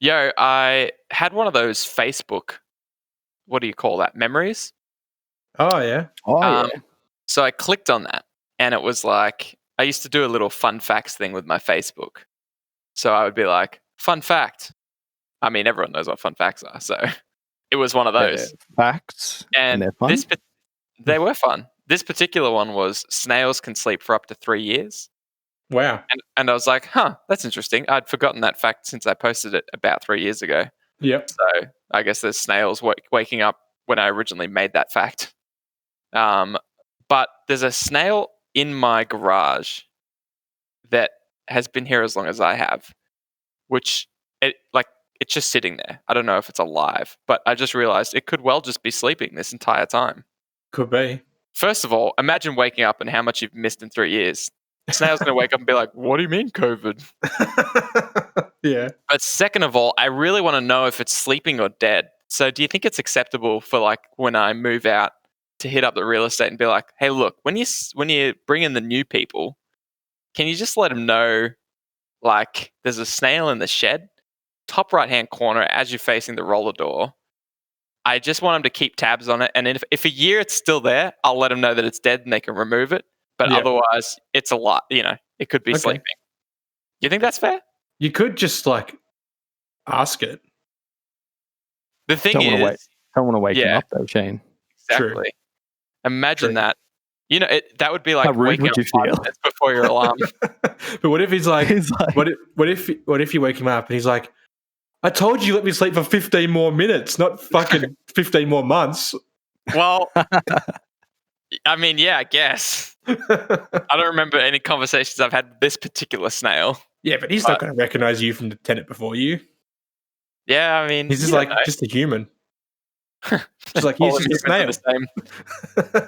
Yo, I had one of those Facebook, what do you call that, memories? Oh, yeah. So I clicked on that, and it was like, I used to do a little fun facts thing with my Facebook. So I would be like, fun fact. I mean, everyone knows what fun facts are, so it was one of those. Facts. And they're fun. They were fun. This particular one was snails can sleep for up to 3 years. Wow. And I was like, that's interesting. I'd forgotten that fact since I posted it about 3 years ago. Yep. So I guess there's snails waking up when I originally made that fact. But there's a snail in my garage that has been here as long as I have, which it's just sitting there. I don't know if it's alive, but I just realized it could well just be sleeping this entire time. Could be. First of all, imagine waking up and how much you've missed in 3 years. The snail's going to wake up and be like, what do you mean COVID? Yeah. But second of all, I really want to know if it's sleeping or dead. So do you think it's acceptable for like when I move out to hit up the real estate and be like, hey, look, when you bring in the new people, can you just let them know like there's a snail in the shed, top right-hand corner as you're facing the roller door. I just want them to keep tabs on it. And if a year it's still there, I'll let them know that it's dead and they can remove it. But otherwise, it's a lot, it could be sleeping. You think that's fair? You could just like ask it. The thing is, don't want to wake him up though, Shane. Exactly. True. Imagine that. That would be like how rude waking would up you 5 feel minutes before your alarm. But what if he's like, what if you wake him up and he's like, I told you let me sleep for 15 more minutes, not fucking 15 more months. Well, I mean, yeah, I guess. I don't remember any conversations I've had with this particular snail. Yeah, but he's not going to recognize you from the tenant before you. Yeah, I mean, he's just like just a human. Just like he's just a snail.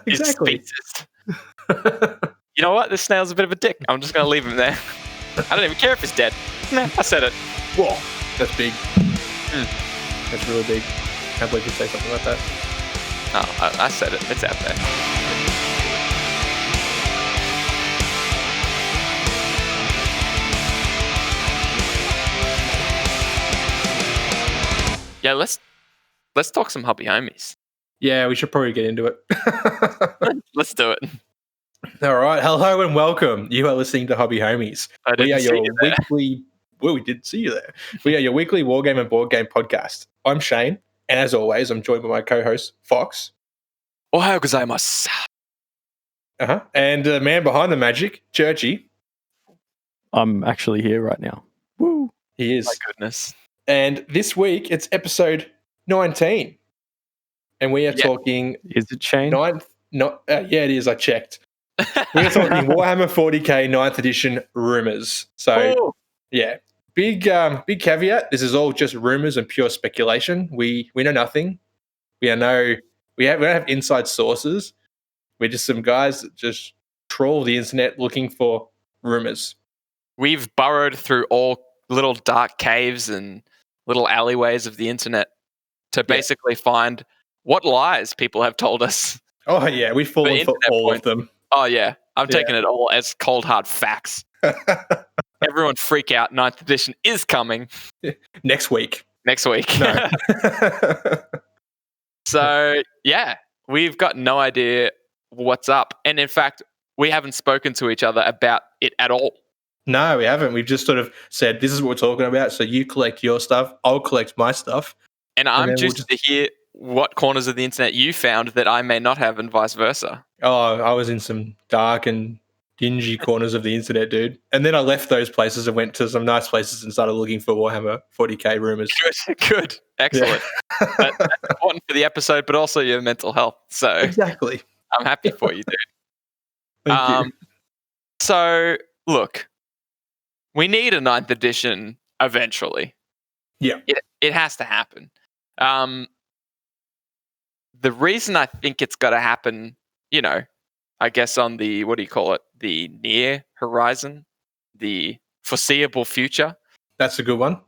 Exactly. You know what? This snail's a bit of a dick. I'm just going to leave him there. I don't even care if he's dead. Nah, I said it. Whoa, that's big. That's really big. Can't believe you say something like that. Oh, I said it. It's out there. Yeah, let's talk some hobby homies. Yeah, we should probably get into it. Let's do it. All right. Hello and welcome. You are listening to Hobby Homies. We are your weekly... Well, we did see you there. We are your weekly wargame and board game podcast. I'm Shane, and as always, I'm joined by my co-host, Fox. Ohayou gozaimasu. And the man behind the magic, Churchy. I'm actually here right now. Woo! He is. My goodness. And this week, it's episode 19. And we are talking... Is it Shane? Yeah, it is. I checked. We're talking Warhammer 40k 9th edition Rumours. So, yeah, big caveat. This is all just rumours and pure speculation. We know nothing. We don't have inside sources. We're just some guys that just trawl the internet looking for rumours. We've burrowed through all little dark caves and little alleyways of the internet to basically find what lies people have told us. Oh, yeah, we've fallen for all of them. Oh, yeah. I'm taking it all as cold, hard facts. Everyone freak out. 9th edition is coming. Next week. No. So, yeah, we've got no idea what's up. And in fact, we haven't spoken to each other about it at all. No, we haven't. We've just sort of said, this is what we're talking about. So you collect your stuff. I'll collect my stuff. And I'm just to hear what corners of the internet you found that I may not have and vice versa. Oh, I was in some dark and dingy corners of the internet, dude. And then I left those places and went to some nice places and started looking for Warhammer 40k rumours. Good. Excellent. Yeah. That's important for the episode, but also your mental health. So exactly. I'm happy for you, dude. Thank you. So, look, we need a 9th edition eventually. Yeah. It has to happen. The reason I think it's got to happen, I guess on the, what do you call it? The near horizon, the foreseeable future. That's a good one.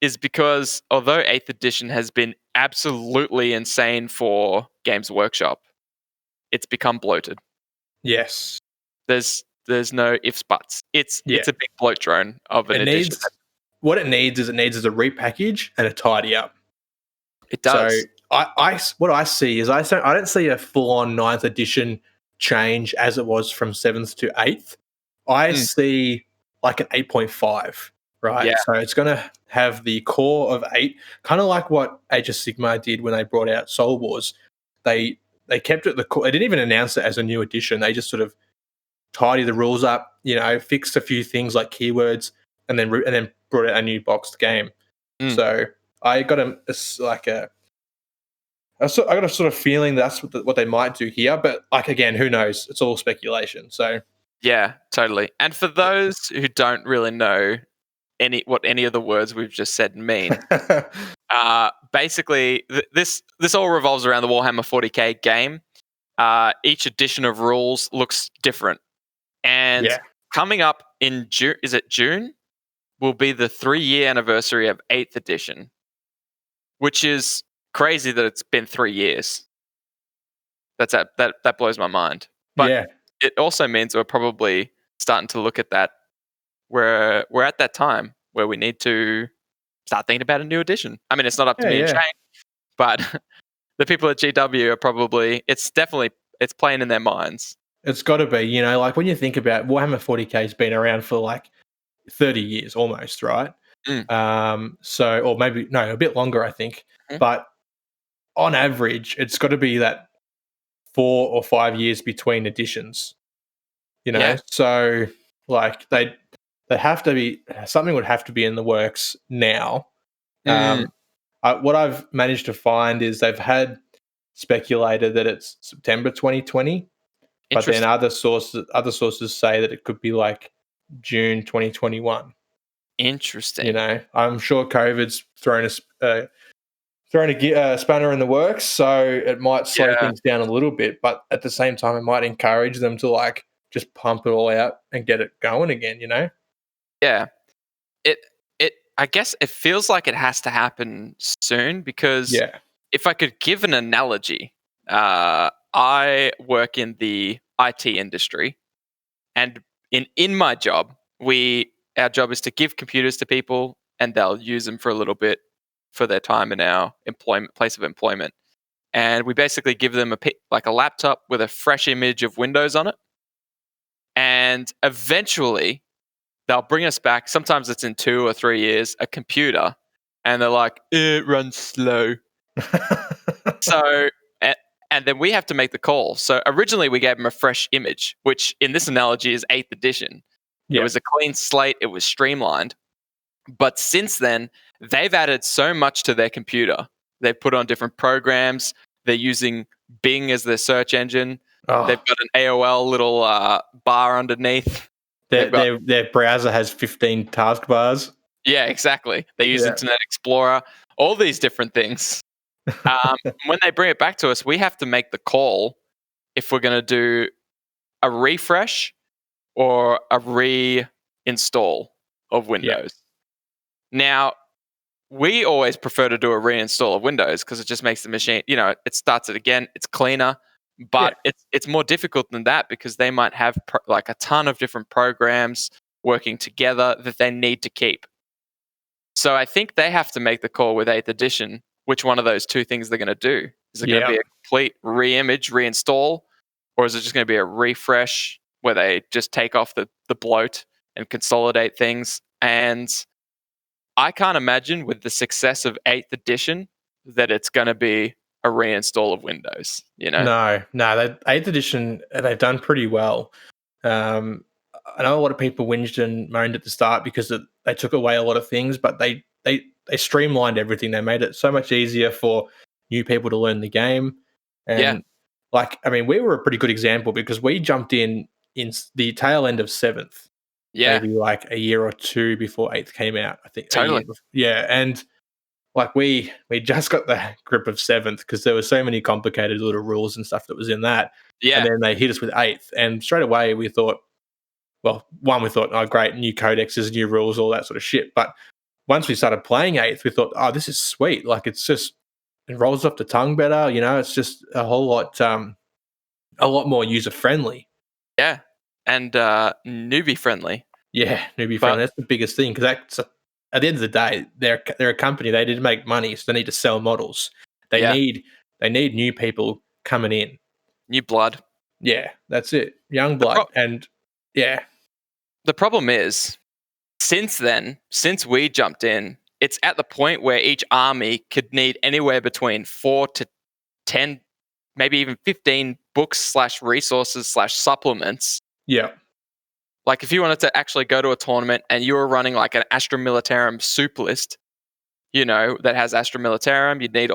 Is because although 8th edition has been absolutely insane for Games Workshop, it's become bloated. Yes. There's no ifs, buts. It's a big bloat drone of an edition. what it needs is a repackage and a tidy up. It So does. what I see is I don't see a full on 9th edition change as it was from 7th to 8th. I see like an 8.5, right? Yeah. So it's going to have the core of 8, kind of like what Age of Sigmar did when they brought out Soul Wars. They kept it the core. They didn't even announce it as a new edition. They just sort of tidy the rules up, fixed a few things like keywords, and then brought out a new boxed game. So I got I got a sort of feeling that's what they might do here, but like again, who knows? It's all speculation. So yeah, totally. And for those who don't really know what any of the words we've just said mean, basically this all revolves around the Warhammer 40k game. Each edition of rules looks different, and coming up in June, is it June? Will be the 3-year anniversary of 8th edition, which is crazy that it's been 3 years. That blows my mind. But it also means we're probably starting to look at that. We're at that time where we need to start thinking about a new edition. I mean, it's not up to me and Shane, but the people at GW are probably. It's playing in their minds. It's got to be, like when you think about Warhammer 40k has been around for like 30 years almost, right? So, or maybe no, a bit longer, I think. But on average, it's got to be that 4 or 5 years between editions. So like they have to be, something would have to be in the works now. What I've managed to find is they've had speculated that it's September 2020, but then other sources say that it could be like June 2021. Interesting. I'm sure COVID's thrown a spanner in the works, so it might slow things down a little bit, but at the same time, it might encourage them to like just pump it all out and get it going again. Yeah. I guess it feels like it has to happen soon because if I could give an analogy, I work in the IT industry, and in my job, our job is to give computers to people, and they'll use them for a little bit for their time in our place of employment. And we basically give them a laptop with a fresh image of Windows on it, and eventually they'll bring us back. Sometimes it's in 2 or 3 years, a computer, and they're like, it runs slow. So, and then we have to make the call. So originally we gave them a fresh image, which in this analogy is 8th edition. It was a clean slate. It was streamlined. But since then, they've added so much to their computer. They've put on different programs. They're using Bing as their search engine. They've got an AOL little bar underneath. Their browser has 15 taskbars. Yeah, exactly. They use Internet Explorer, all these different things. When they bring it back to us, we have to make the call if we're going to do a refresh or a reinstall of Windows. Now, we always prefer to do a reinstall of Windows because it just makes the machine, it starts it again, it's cleaner. But it's more difficult than that because they might have like a ton of different programs working together that they need to keep. So I think they have to make the call with 8th edition, which one of those two things they're going to do. Is it going to be a complete re-image, reinstall, or is it just going to be a refresh where they just take off the bloat and consolidate things? And I can't imagine with the success of 8th edition that it's going to be a reinstall of Windows, No, 8th edition, they've done pretty well. I know a lot of people whinged and moaned at the start because they took away a lot of things, but they streamlined everything. They made it so much easier for new people to learn the game. And we were a pretty good example because we jumped in the tail end of 7th. Maybe like a year or two before 8th came out, I think. Totally. And like we just got the grip of 7th because there were so many complicated little rules and stuff that was in that. And then they hit us with 8th. And straight away we thought, oh, great, new codexes, new rules, all that sort of shit. But once we started playing 8th, we thought, oh, this is sweet. Like it rolls off the tongue better. It's just a whole lot more user-friendly. Yeah. And newbie friendly. Yeah, newbie friendly. That's the biggest thing because at the end of the day, they're a company. They need to make money, so they need to sell models. They Yeah. need new people coming in. New blood. Yeah, that's it. Young blood, and yeah, The problem is, since then, since we jumped in, it's at the point where each army could need anywhere between 4 to 10, maybe even 15 books / resources / supplements. yeah, Like if you wanted to actually go to a tournament and you were running like an Astra Militarum soup list, that has Astra Militarum, you'd need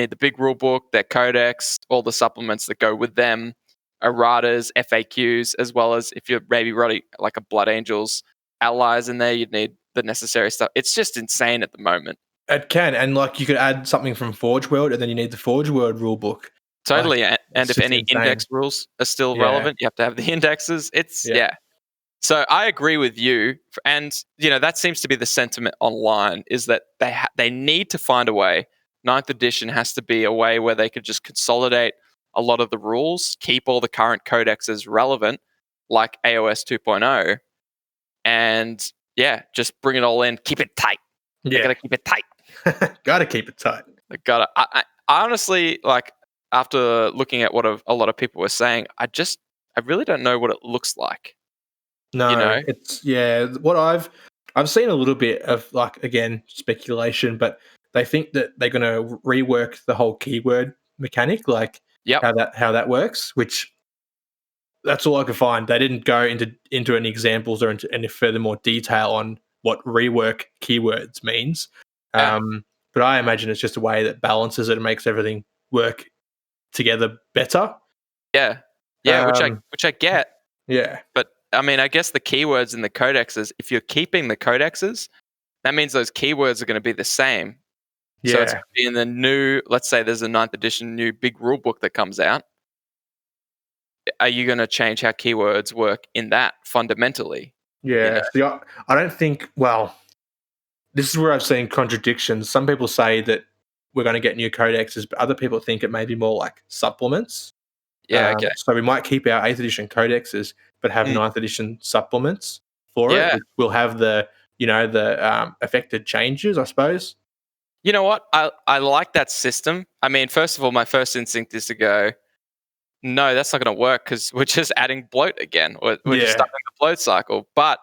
the big rule book, their codex, all the supplements that go with them, erratas, FAQs, as well as if you're maybe running like a Blood Angels allies in there, you'd need the necessary stuff. It's just insane at the moment. it can, and like you could add something from Forge World, and then you need the Forge World rule book. Totally. Like, and if just any insane. index rules are still relevant, you have to have the indexes. It's Yeah. So I agree with you, and that seems to be the sentiment online, is that they need to find a way. 9th edition has to be a way where they could just consolidate a lot of the rules, keep all the current codexes relevant, like AOS 2.0, and just bring it all in, keep it tight. They gotta keep it tight. Gotta keep it tight. They gotta. I honestly, like, after looking at what a lot of people were saying, I really don't know what it looks like. No, it's what I've seen a little bit of, like, again, speculation, but they think that they're going to rework the whole keyword mechanic, like how that works, which that's all I could find. They didn't go into any examples or into any further more detail on what rework keywords means. But I imagine it's just a way that balances it and makes everything work together better. Yeah, which I get. Yeah. But I mean, I guess the keywords in the codexes, if you're keeping the codexes, that means those keywords are going to be the same. Yeah. So it's going to be in the new, let's say there's a 9th edition new big rule book that comes out. Are you going to change how keywords work in that fundamentally? Yeah. See, I don't think, well, this is where I've seen contradictions. Some people say that we're going to get new codexes, but other people think it may be more like supplements. Yeah, okay. So we might keep our 8th edition codexes, but have 9th edition supplements for it. We'll have the affected changes, I suppose. You know what? I like that system. I mean, first of all, my first instinct is to go, no, that's not going to work because we're just adding bloat again. We're just stuck in the bloat cycle. But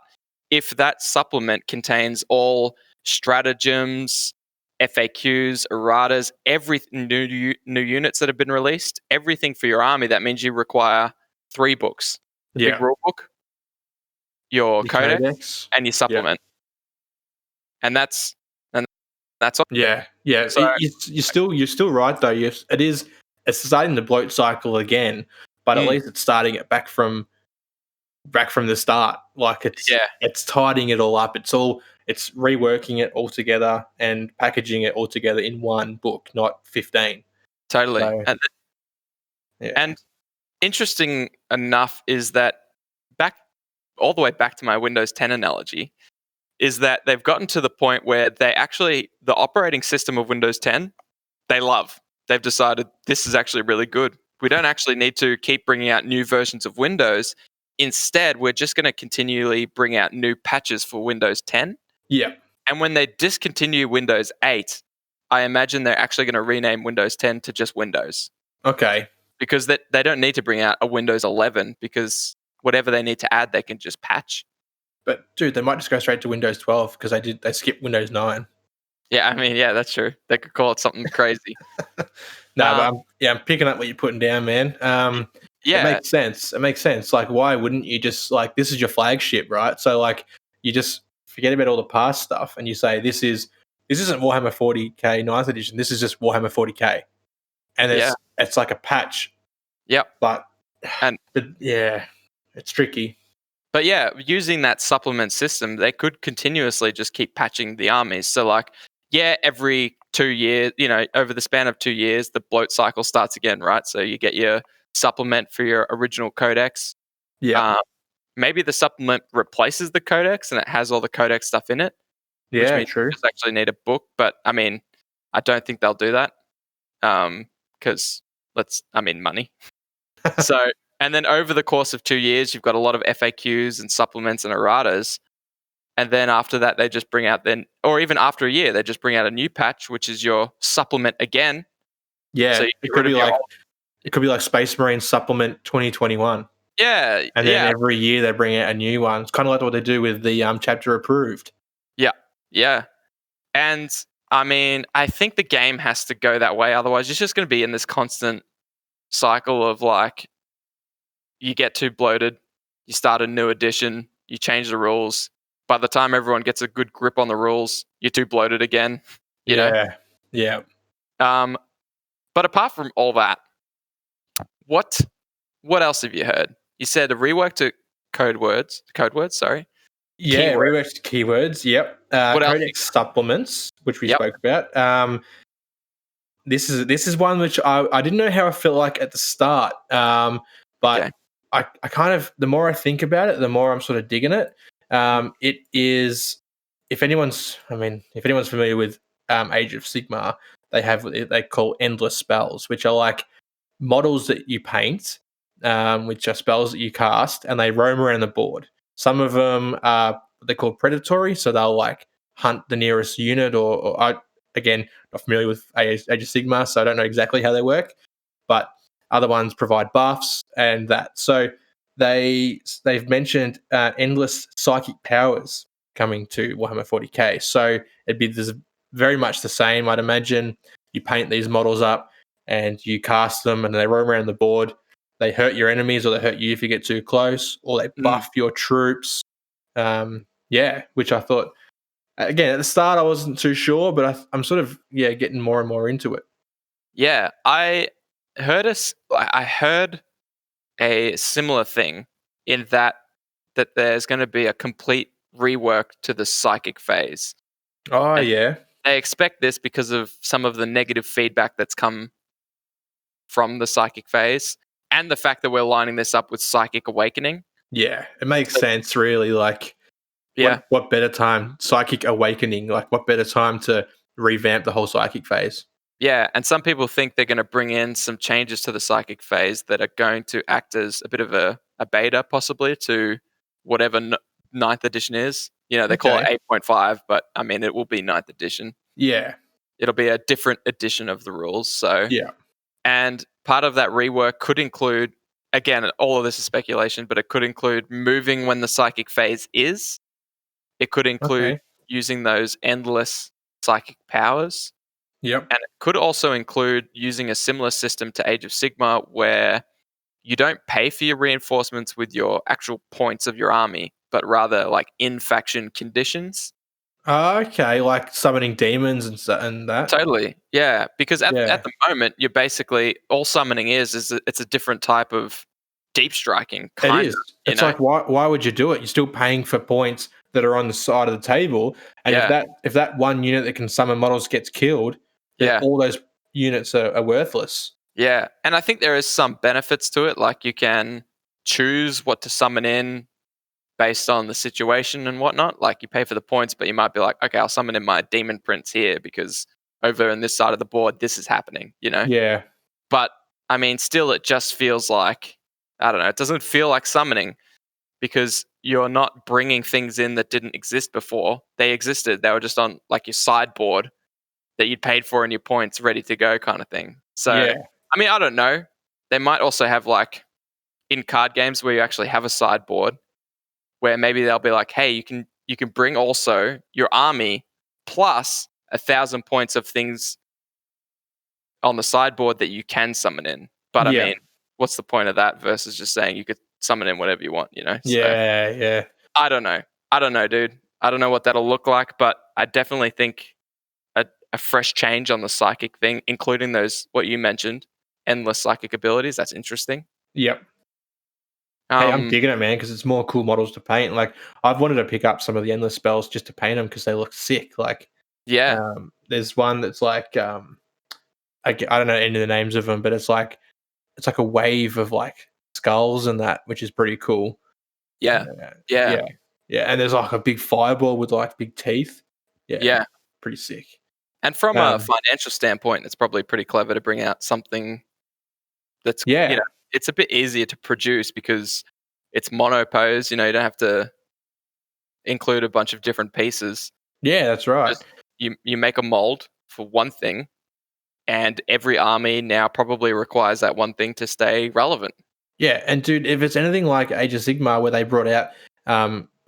if that supplement contains all stratagems, FAQs, erratas, every new units that have been released, everything for your army, that means you require 3 books. The big rule book, your codex, and your supplement. And that's all. Yeah. So you're still right though. Yes, it's starting the bloat cycle again, but at least it's starting it back from the start. Like it's tidying it all up. It's reworking it all together and packaging it all together in one book, not 15. Totally. So, and interesting enough is that all the way back to my Windows 10 analogy, is that they've gotten to the point where the operating system of Windows 10, they love. They've decided this is actually really good. We don't actually need to keep bringing out new versions of Windows. Instead, we're just going to continually bring out new patches for Windows 10. Yeah. And when they discontinue Windows 8, I imagine they're actually going to rename Windows 10 to just Windows. Okay. Because they don't need to bring out a Windows 11 because whatever they need to add, they can just patch. But dude, they might just go straight to Windows 12 because they skipped Windows 9. Yeah, I mean, that's true. They could call it something crazy. But I'm picking up what you're putting down, man. It makes sense. It makes sense. Like, why wouldn't you just, like, this is your flagship, right? So, like, you just forget about all the past stuff and you say this isn't Warhammer 40k 9th edition. This is just Warhammer 40k, and it's like a patch. Yep. But it's tricky. But using that supplement system, they could continuously just keep patching the armies. So, like, every 2 years, over the span of 2 years, the bloat cycle starts again, right? So you get your supplement for your original codex. Yeah. Maybe the supplement replaces the codex and it has all the codex stuff in it. Yeah, which means true. You just actually need a book, but I mean, I don't think they'll do that because money. So, and then over the course of 2 years, you've got a lot of FAQs and supplements and erratas. and then after that they just bring out or even after a year they just bring out a new patch, which is your supplement again. Yeah, So you it get could rid be of your like old- it could be like Space Marine Supplement 2021, yeah, and then every year they bring out a new one. It's kind of like what they do with the chapter approved. yeah. And I mean, I think the game has to go that way. Otherwise, it's just going to be in this constant cycle of like, you get too bloated, you start a new edition, you change the rules. By the time everyone gets a good grip on the rules, you're too bloated again. You know. Yeah. But apart from all that, what else have you heard? You said a rework to code words. Sorry. Yeah, Keyword. reworked keywords. Yep. What else? Codex supplements, which we Yep. spoke about. This is one which I didn't know how I felt like at the start. But Okay. I kind of, the more I think about it, the more I'm sort of digging it. It is, if anyone's familiar with Age of Sigmar, they have what they call endless spells, which are like models that you paint, which are spells that you cast, and they roam around the board. Some of them are what they call predatory, so they'll like hunt the nearest unit, or again, not familiar with Age of Sigmar, so I don't know exactly how they work, but other ones provide buffs and that. So they've mentioned endless psychic powers coming to Warhammer 40k. So there's very much the same. I'd imagine you paint these models up and you cast them, and they roam around the board. They hurt your enemies, or they hurt you if you get too close, or they buff your troops. Which I thought, again, at the start I wasn't too sure, but I'm sort of getting more and more into it. Yeah, I heard a similar thing in that there's going to be a complete rework to the psychic phase. Oh, and yeah. They expect this because of some of the negative feedback that's come from the psychic phase, and the fact that we're lining this up with Psychic Awakening. Yeah, it makes sense, really. Like, what better time? Psychic Awakening. Like, what better time to revamp the whole psychic phase? Yeah, and some people think they're going to bring in some changes to the psychic phase that are going to act as a bit of a beta, possibly, to whatever ninth edition is. You know, they call it 8.5, but I mean, it will be ninth edition. Yeah. It'll be a different edition of the rules. So, yeah. And part of that rework could include, again, all of this is speculation, but it could include moving when the psychic phase is. It could include using those endless psychic powers. Yep. And it could also include using a similar system to Age of Sigmar, where you don't pay for your reinforcements with your actual points of your army, but rather like in-faction conditions. Okay, like summoning demons and that. Totally, yeah. Because at the moment, you're basically, all summoning is it's a different type of deep striking. It is. It's like, why would you do it? You're still paying for points that are on the side of the table, and if that one unit that can summon models gets killed, then all those units are worthless. Yeah, and I think there is some benefits to it. Like, you can choose what to summon in based on the situation and whatnot. Like, you pay for the points, but you might be like, okay, I'll summon in my demon prince here because over on this side of the board, this is happening, you know? Yeah. But I mean, still, it just feels like, I don't know, it doesn't feel like summoning, because you're not bringing things in that didn't exist before. They existed. They were just on like your sideboard that you'd paid for and your points ready to go kind of thing. So, I mean, I don't know. They might also have, like, in card games where you actually have a sideboard, where maybe they'll be like, hey, you can bring also your army plus 1,000 points of things on the sideboard that you can summon in. But I mean, what's the point of that versus just saying you could summon in whatever you want, you know? Yeah. I don't know, dude. I don't know what that'll look like, but I definitely think a fresh change on the psychic thing, including those, what you mentioned, endless psychic abilities. That's interesting. Yep. Hey, I'm digging it, man, because it's more cool models to paint. Like, I've wanted to pick up some of the endless spells just to paint them because they look sick. Like, there's one that's like, I don't know any of the names of them, but it's like a wave of like skulls and that, which is pretty cool. Yeah. And there's like a big fireball with like big teeth. Yeah. Pretty sick. And from a financial standpoint, it's probably pretty clever to bring out something that's, you know, it's a bit easier to produce because it's monopose. You know, you don't have to include a bunch of different pieces. Yeah, that's right. Just, you make a mold for one thing, and every army now probably requires that one thing to stay relevant. Yeah, and dude, if it's anything like Age of Sigmar, where they brought out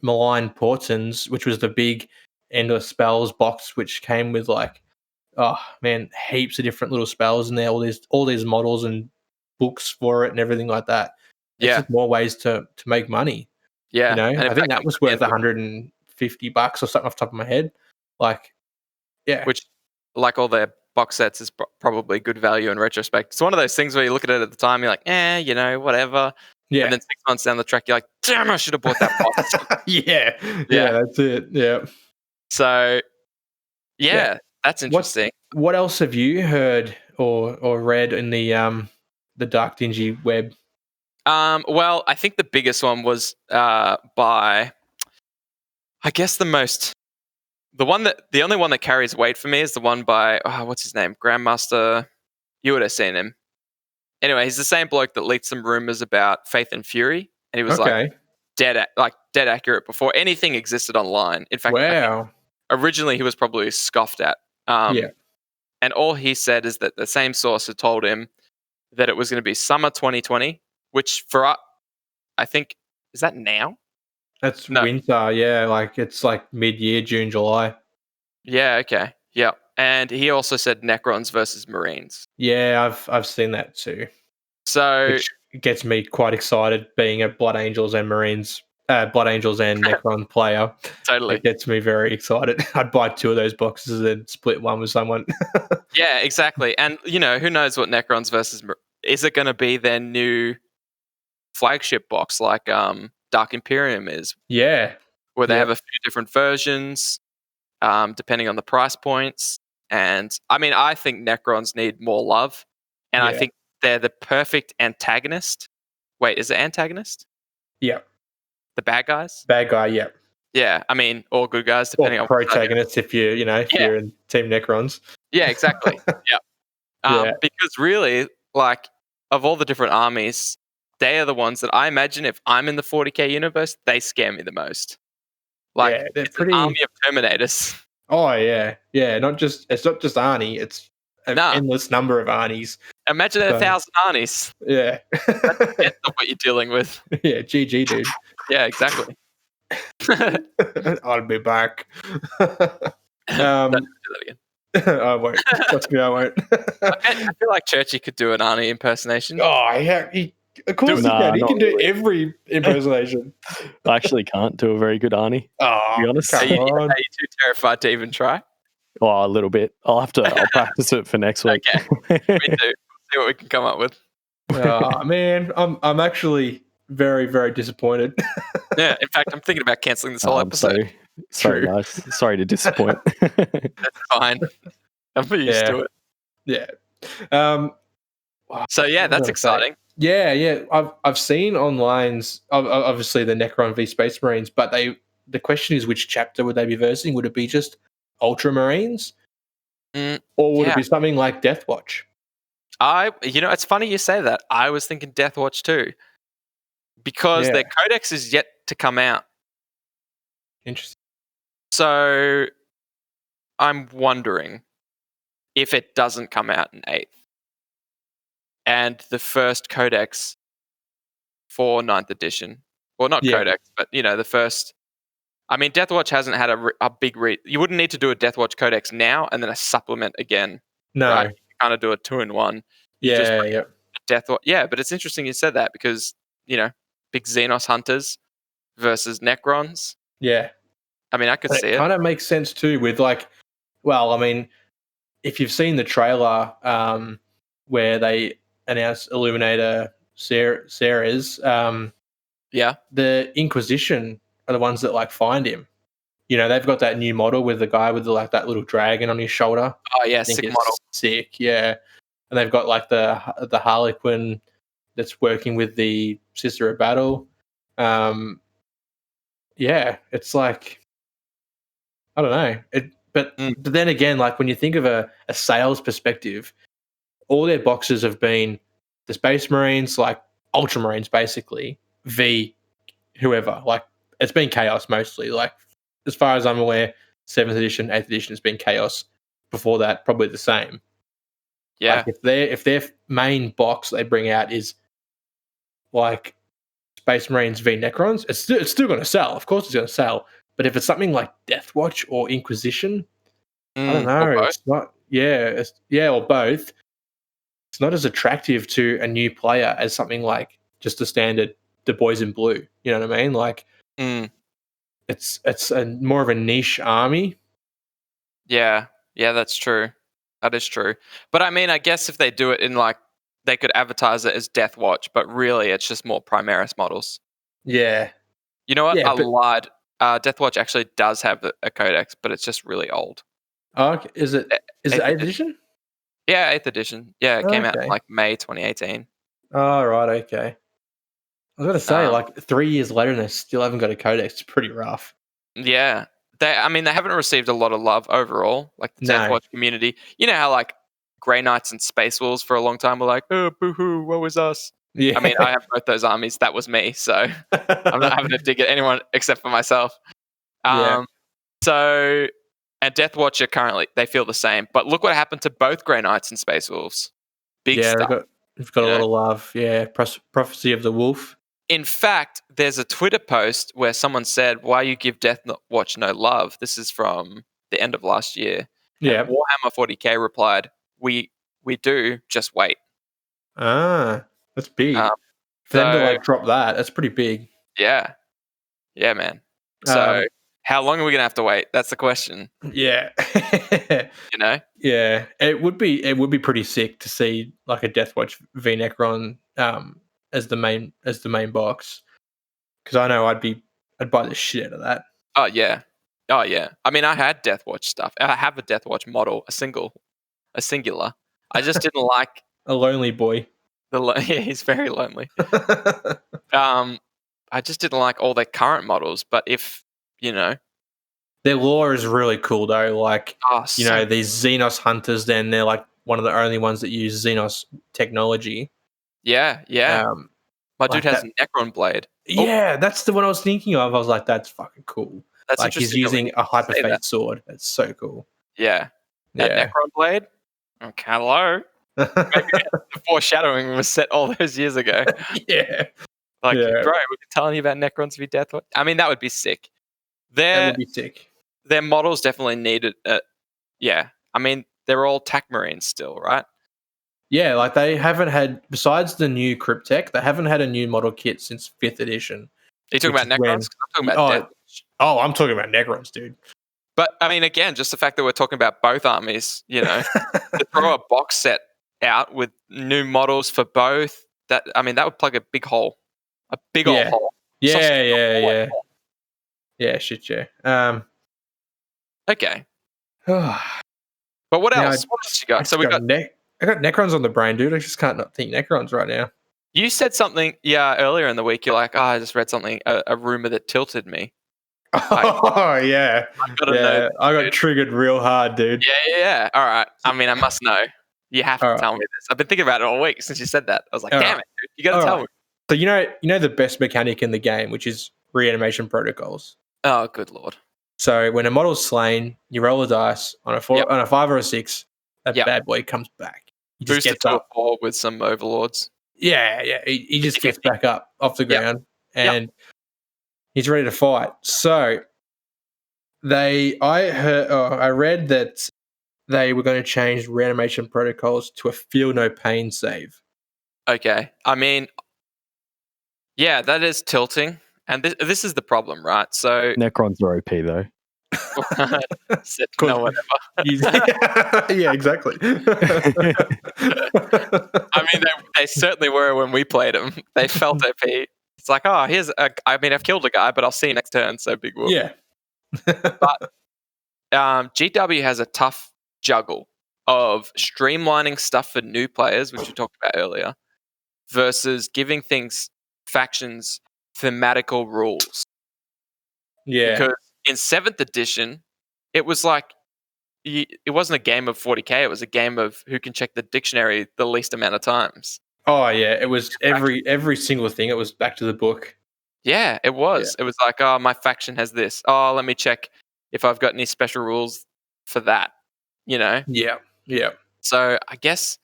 Malign Portents, which was the big endless spells box, which came with like, oh man, heaps of different little spells in there, all these models and books for it and everything like that. It's Yeah, just more ways to make money. yeah. You know, And in I think fact, that was worth $150 or something off the top of my head. Like, yeah, which, like all their box sets, is probably good value in retrospect. It's one of those things where you look at it at the time, you're like, whatever. yeah, And then 6 months down the track, you're like, damn, I should have bought that box. yeah, Yeah. that's it. Yeah. So, Yeah. that's interesting. What else have you heard or read in the dark dingy web? Well, I think the biggest one was by, I guess the only one that carries weight for me is the one by, what's his name? Grandmaster. You would have seen him. Anyway, he's the same bloke that leaked some rumors about Faith and Fury, and he was like dead accurate before anything existed online. In fact, I think Wow. originally he was probably scoffed at. Yeah. And all he said is that the same source had told him that it was going to be summer 2020, which for us, I think, is that now? That's No. winter, yeah. Like it's like mid-year, June, July. Yeah, okay. Yeah. And he also said Necrons versus Marines. Yeah, I've seen that too. So Which gets me quite excited being a Blood Angels and Necron player. totally. It gets me very excited. I'd buy 2 of those boxes and split one with someone. Yeah, exactly. And, who knows what Necrons versus... Is it going to be their new flagship box like Dark Imperium is? Yeah. Where they have a few different versions, depending on the price points. And, I mean, I think Necrons need more love. And I think they're the perfect antagonist. Wait, is it antagonist? Yeah. The bad guys? Bad guy, yeah. Yeah, I mean, or good guys, depending on... protagonist if you're in Team Necrons. Yeah, exactly. Yeah. Because really, like, of all the different armies, they are the ones that I imagine if I'm in the 40k universe, they scare me the most. Like, they're it's pretty... an army of Terminators. Oh, yeah. Yeah, it's not just Arnie, it's an endless number of Arnies. Imagine 1,000 Arnies. Yeah. That's the end of what you're dealing with. Yeah, GG, dude. Yeah, exactly. I'll be back. Don't do that again. I won't. Trust me, I won't. I feel like Churchy could do an Arnie impersonation. Oh, yeah. Of course he can. He can do every impersonation. I actually can't do a very good Arnie. Oh, to be honest. Are you too terrified to even try? Oh, a little bit. I'll practice it for next week. Okay. Me too. We'll see what we can come up with. Oh, man. I'm actually very, very disappointed. Yeah, in fact, I'm thinking about cancelling this whole episode. Sorry, guys. Sorry to disappoint. That's fine. I'm used to it. Yeah. So yeah, that's exciting. Yeah. I've seen online, obviously the Necron v Space Marines, but the question is, which chapter would they be versing? Would it be just Ultramarines, or would it be something like Death Watch? It's funny you say that. I was thinking Death Watch too, because their codex is yet to come out. Interesting. So I'm wondering if it doesn't come out in 8th. And the first codex for 9th edition, well, not codex, but, the first... I mean, Death Watch hasn't had a big read. You wouldn't need to do a Death Watch codex now and then a supplement again. No. Right? You kind of do a 2-in-1. Death Watch. Yeah, but it's interesting you said that because, big Xenos hunters versus Necrons. Yeah. I mean, I could see it. It kind of makes sense too with if you've seen the trailer where they announced Illuminator Ceres, the Inquisition are the ones that find him. They've got that new model with the guy with that little dragon on his shoulder. Oh yeah, sick model. Sick, yeah. And they've got the Harlequin that's working with the Sister of Battle. It's like, I don't know. But then again, when you think of a sales perspective, all their boxes have been the Space Marines, Ultramarines basically, v whoever, it's been chaos mostly. Like as far as I'm aware, 7th edition, 8th edition has been chaos. Before that, probably the same. Yeah. Like if their main box they bring out is like Space Marines v Necrons, it's still going to sell. Of course, it's going to sell. But if it's something like Death Watch or Inquisition, I don't know. Or both. It's not. Yeah, or both. It's not as attractive to a new player as something like just the standard the boys in blue. You know what I mean? Like it's more of a niche army. Yeah, that's true. That is true. But I mean, I guess if they do it in like, they could advertise it as Death Watch, but really it's just more Primaris models. Yeah. You know what? Yeah, I lied. Death Watch actually does have a codex, but it's just really old. Oh, okay. Is it 8th edition? Yeah, 8th edition. Yeah, it came out in Okay. like May 2018. Oh, right, okay. I was going to say, like 3 years later and they still haven't got a codex. It's pretty rough. Yeah. They haven't received a lot of love overall, like the Death Watch community. You know how like Grey Knights and Space Wolves for a long time were like, oh, boo-hoo, woe is us. Yeah. I mean, I have both those armies. That was me, so I'm not having to dig at anyone except for myself. Yeah. So, and Death Watcher currently, they feel the same. But look what happened to both Grey Knights and Space Wolves. Big stuff. We've got a lot of love. Yeah. Prophecy of the Wolf. In fact, there's a Twitter post where someone said, why you give Death Watch no love? This is from the end of last year. Yeah. And Warhammer 40k replied, we do, just wait. Ah, that's big. For them to like drop that's pretty big. Yeah. Yeah, man. So how long are we going to have to wait? That's the question. Yeah. You know? Yeah. It would be pretty sick to see like a Death Watch v Necron as the main box. Because I know I'd buy the shit out of that. Oh yeah. I mean, I had Death Watch stuff. I have a Death Watch model, a singular. I just didn't like a lonely boy. Yeah, he's very lonely. I just didn't like all their current models, but if their lore is really cool though. Like these Xenos hunters, then they're like one of the only ones that use Xenos technology. Yeah. My dude has a Necron blade. Yeah, that's the one I was thinking of. I was like, that's fucking cool. That's like he's using a Hyperfate sword. That's so cool. Yeah. That Necron blade? Okay, hello. Maybe the foreshadowing was set all those years ago. Yeah. Like, bro, we've been telling you about Necrons v Death Watch. I mean, that would be sick. That would be sick. Their models definitely needed yeah. I mean, they're all TAC Marines still, right? Yeah, like they haven't had, besides the new Cryptek, they haven't had a new model kit since 5th edition. Are you talking about Necrons? I'm talking about Death Watch. Oh, I'm talking about Necrons, dude. But, I mean, again, just the fact that we're talking about both armies, to throw a box set out with new models for both, that would plug a big hole. A big old hole. Yeah. Yeah, shit, yeah. Okay. But what else? What else you got? So I got Necrons on the brain, dude. I just can't not think Necrons right now. You said something, earlier in the week. You're like, I just read something, a rumor that tilted me. Oh, yeah. I got triggered real hard, dude. Yeah. All right. I mean, I must know. You have to tell me this. I've been thinking about it all week since you said that. I was like, damn it, dude. You got to tell me. So you know the best mechanic in the game, which is reanimation protocols. Oh, good lord. So when a model's slain, you roll a dice on a 5 or a 6, that bad boy comes back. He just gets up to a 4 with some overlords. Yeah. He just gets back up off the ground and he's ready to fight. So I read that they were going to change reanimation protocols to a feel no pain save. Okay. I mean, yeah, that is tilting. And this is the problem, right? So Necrons are OP though. No, whatever. Yeah, exactly. I mean, they certainly were when we played them. They felt OP. It's like, I've killed a guy, but I'll see you next turn. So big whoop. Yeah. But GW has a tough juggle of streamlining stuff for new players, which we talked about earlier, versus giving factions thematical rules. Yeah. Because in 7th edition, it was like, it wasn't a game of 40k, it was a game of who can check the dictionary the least amount of times. Oh, yeah. It was every single thing. It was back to the book. Yeah, it was. It was like, oh, my faction has this. Oh, let me check if I've got any special rules for that. You know. Yeah. Yeah. So I guess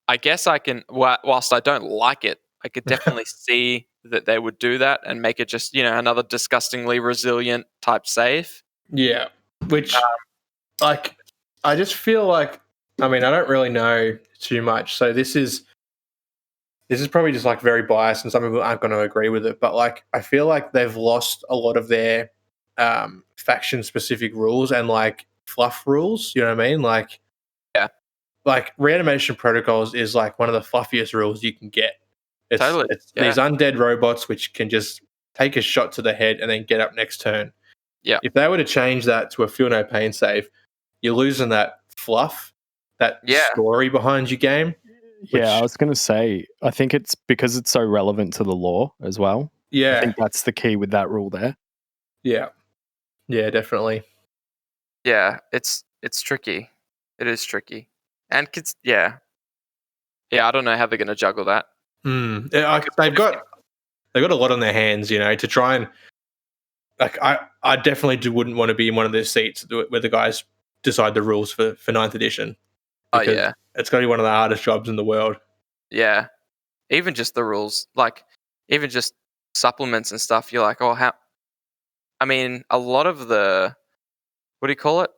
I can. Whilst I don't like it, I could definitely see that they would do that and make it just another disgustingly resilient type save. Yeah. Which, like, I just feel like, I mean, I don't really know too much. So this is probably just like very biased, and some people aren't going to agree with it. But like, I feel like they've lost a lot of their faction specific rules and like fluff rules. You know what I mean? Like, Yeah. Like Reanimation Protocols is like one of the fluffiest rules you can get. It's these undead robots which can just take a shot to the head and then get up next turn. Yeah. If they were to change that to a feel no pain save, you're losing that fluff, that story behind your game. Yeah, I was going to say, I think it's because it's so relevant to the lore as well. Yeah. I think that's the key with that rule there. Yeah. Yeah, definitely. Yeah, it's tricky. It is tricky. And kids, yeah, I don't know how they're going to juggle that. They've got a lot on their hands, to try and like. I definitely wouldn't want to be in one of those seats where the guys decide the rules for 9th edition. Because it's going to be one of the hardest jobs in the world. Yeah, even just the rules, like even just supplements and stuff. You're like, oh, how? I mean, a lot of the what do you call it?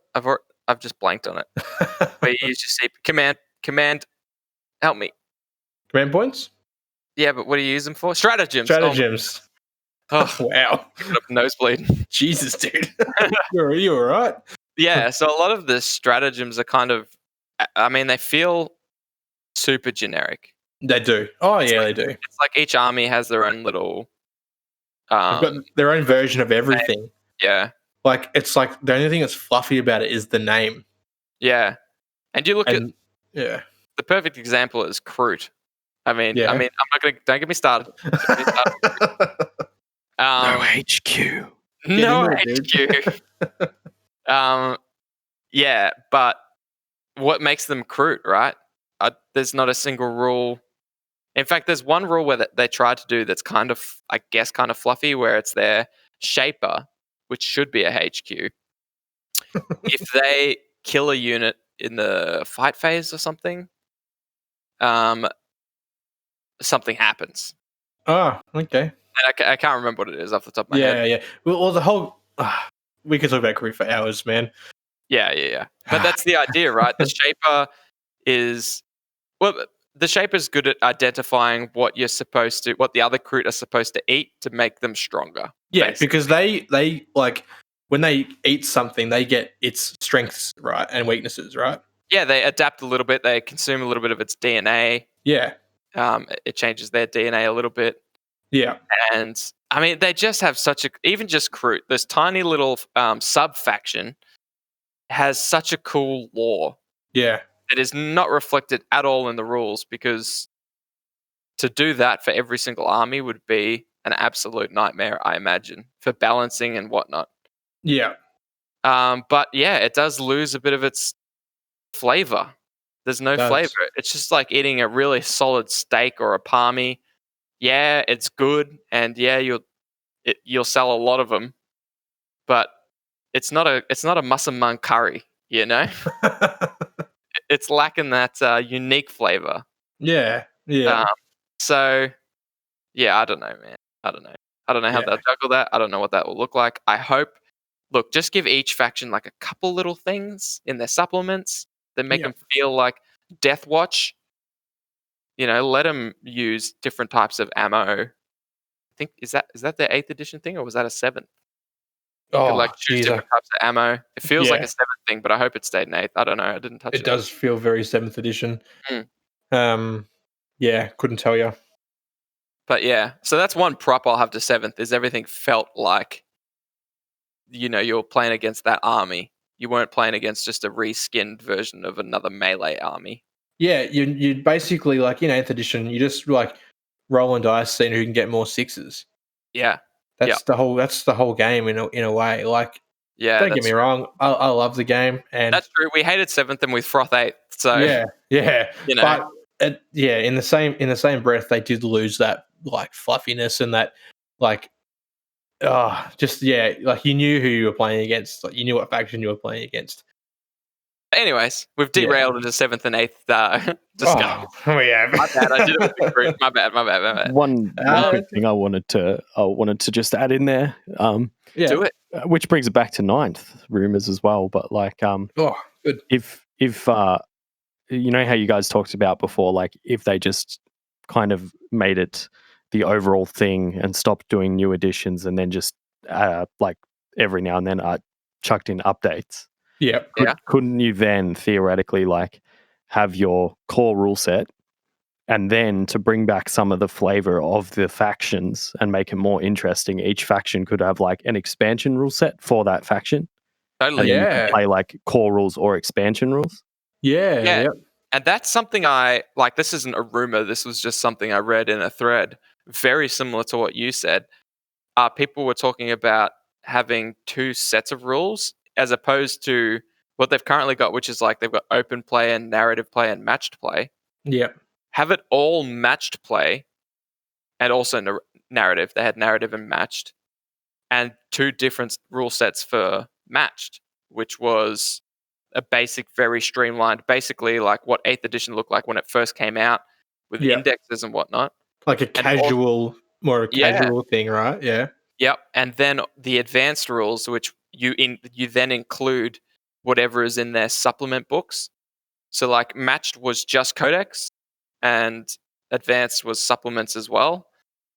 I've just blanked on it. But you just say command, help me. Command points? Yeah, but what do you use them for? Stratagems. Oh wow. Nosebleed. Jesus, dude. You all right? Yeah, so a lot of the stratagems are kind of, I mean, they feel super generic. They do. Oh, yeah, they do. It's like each army has their own little... They've got their own version of everything. Yeah. Like, it's like the only thing that's fluffy about it is the name. Yeah. And you look at... Yeah. The perfect example is Kroot. I'm not going to... Don't get me started. No HQ. No HQ. Yeah, but what makes them Kroot, right? There's not a single rule. In fact, there's one rule where they tried to do that's kind of, I guess, kind of fluffy, where it's their Shaper, which should be a HQ. If they kill a unit in the fight phase or something, something happens. Oh, okay. And I can't remember what it is off the top of my head. Yeah. Well, the whole... we could talk about Kroot for hours, man. Yeah. But that's the idea, right? The Shaper is... Well, the Shaper's good at identifying what the other Kroot are supposed to eat to make them stronger. Yeah, basically. because they like... When they eat something, they get its strengths, right, and weaknesses, right? Yeah, they adapt a little bit. They consume a little bit of its DNA. Yeah. It changes their DNA a little bit. Yeah. And, I mean, they just have even just Kroot, this tiny little sub-faction has such a cool lore. Yeah. It is not reflected at all in the rules, because to do that for every single army would be an absolute nightmare, I imagine, for balancing and whatnot. Yeah. But yeah, it does lose a bit of its flavor. There's no flavor. It's just like eating a really solid steak or a palmy. Yeah, it's good, and yeah, you'll sell a lot of them, but it's not a massaman curry, It's lacking that unique flavor. Yeah. So, yeah, I don't know, man. I don't know how they'll juggle that. I don't know what that will look like. I hope. Look, just give each faction like a couple little things in their supplements that make them feel like Death Watch. Let them use different types of ammo. I think is that their 8th edition thing, or was that a 7th? Choose different types of ammo. It feels like a 7th thing, but I hope it stayed in 8th. I don't know. I didn't touch it. It does feel very 7th edition. Yeah, couldn't tell you. But yeah, so that's one prop I'll have to 7th, is everything felt like, you're playing against that army. You weren't playing against just a reskinned version of another melee army. Yeah, you basically, like, in 8th edition, you just like rolling dice, seeing who can get more 6s. Yeah. That's the whole game in a way. Like, don't get me wrong, I love the game, and that's true. We hated 7th and we froth 8th. So yeah. But in the same breath, they did lose that like fluffiness and that like just like you knew who you were playing against. Like you knew what faction you were playing against. Anyways, we've derailed into 7th and 8th discussion. Oh yeah. My bad. I did it with the group. My bad. One quick thing I wanted to just add in there. Do it. Which brings it back to 9th Rumours as well. But like, good. If you know how you guys talked about before, like if they just kind of made it the overall thing and stopped doing new editions and then just like every now and then chucked in updates. Yeah. Couldn't you then theoretically like have your core rule set and then to bring back some of the flavor of the factions and make it more interesting, each faction could have like an expansion rule set for that faction? Totally. And then you can play like core rules or expansion rules? Yeah. And that's something I like. This isn't a rumor. This was just something I read in a thread, very similar to what you said. People were talking about having 2 sets of rules as opposed to what they've currently got, which is like they've got open play and narrative play and matched play. Yeah. Have it all matched play and also narrative. They had narrative and matched, and 2 different rule sets for matched, which was a basic, very streamlined, basically like what 8th edition looked like when it first came out with indexes and whatnot. Like a casual, more a casual thing, right? Yeah. Yep. And then the advanced rules, which you then include whatever is in their supplement books. So like matched was just codex and advanced was supplements as well.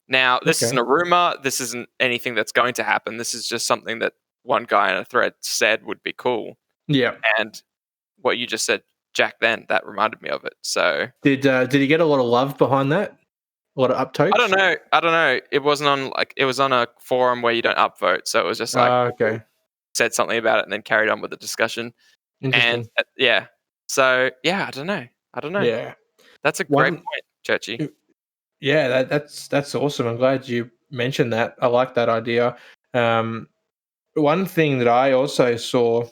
Now, this isn't a rumor. This isn't anything that's going to happen. This is just something that one guy in a thread said would be cool. Yeah. And what you just said, Jack, then that reminded me of it. So did he get a lot of love behind that? A lot of upvotes? I don't know. It was on a forum where you don't upvote, so it was just like said something about it and then carried on with the discussion. Interesting. And so I don't know. Yeah, that's a great point, Churchy. Yeah, that's awesome. I'm glad you mentioned that. I like that idea. One thing that I also saw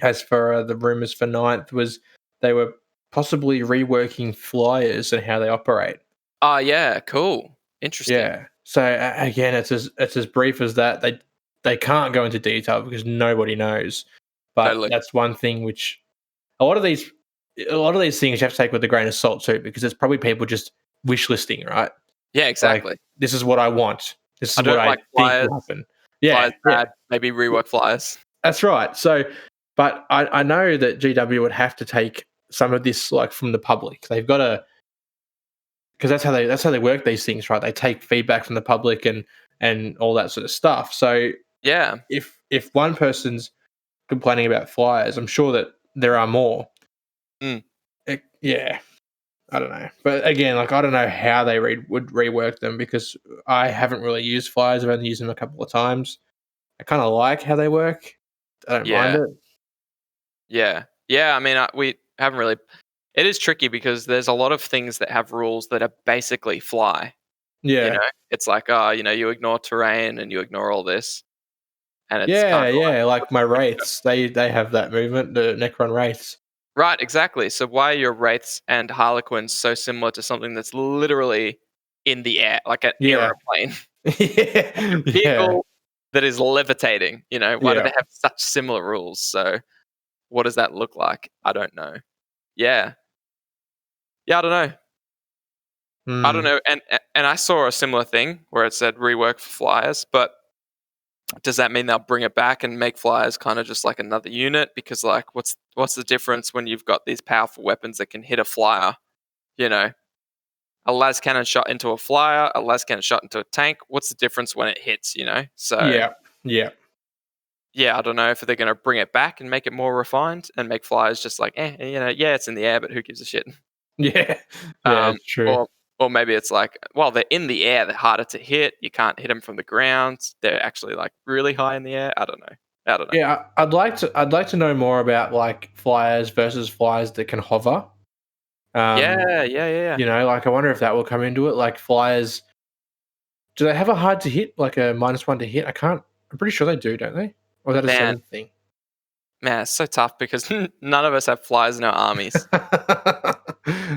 as for the rumors for 9th was they were possibly reworking flyers and how they operate. Oh, yeah, cool. Interesting. Yeah. So again, it's as brief as that. They can't go into detail because nobody knows. But that's one thing which a lot of these things you have to take with a grain of salt too, because there's probably people just wish listing, right? Yeah, exactly. Like, this is what I want. This is what I think will happen. Yeah, maybe rework flyers. That's right. So, but I know that GW would have to take some of this like from the public. They've got to, because that's how they work these things, right? They take feedback from the public and all that sort of stuff. So yeah, if one person's complaining about flyers, I'm sure that there are more. Yeah, I don't know, but again, like I don't know how they would rework them because I haven't really used flyers. I've only used them a couple of times. I kind of like how they work. I don't mind it. Yeah. I mean, we haven't really. It is tricky because there's a lot of things that have rules that are basically fly. Yeah, you know? It's like you ignore terrain and you ignore all this, and it's like my wraiths. They have that movement, the Necron wraiths. Right, exactly. So why are your wraiths and harlequins so similar to something that's literally in the air, like an aeroplane? A vehicle that is levitating. Why do they have such similar rules? So what does that look like? I don't know. Yeah, I don't know. I don't know. And I saw a similar thing where it said rework for flyers, but does that mean they'll bring it back and make flyers kind of just like another unit? Because like, what's the difference when you've got these powerful weapons that can hit a flyer? A las cannon shot into a flyer, a las cannon shot into a tank. What's the difference when it hits? So I don't know if they're going to bring it back and make it more refined and make flyers just like, it's in the air, but who gives a shit? It's true. Or maybe it's like, well, they're in the air, they're harder to hit. You can't hit them from the ground. They're actually like really high in the air. I don't know. Yeah, I'd like to know more about like flyers versus flyers that can hover. Yeah. Like I wonder if that will come into it. Like flyers, do they have a hard to hit, like a -1 to hit? I'm pretty sure they do, don't they? Or is that a 7 thing? Man, it's so tough because none of us have flyers in our armies.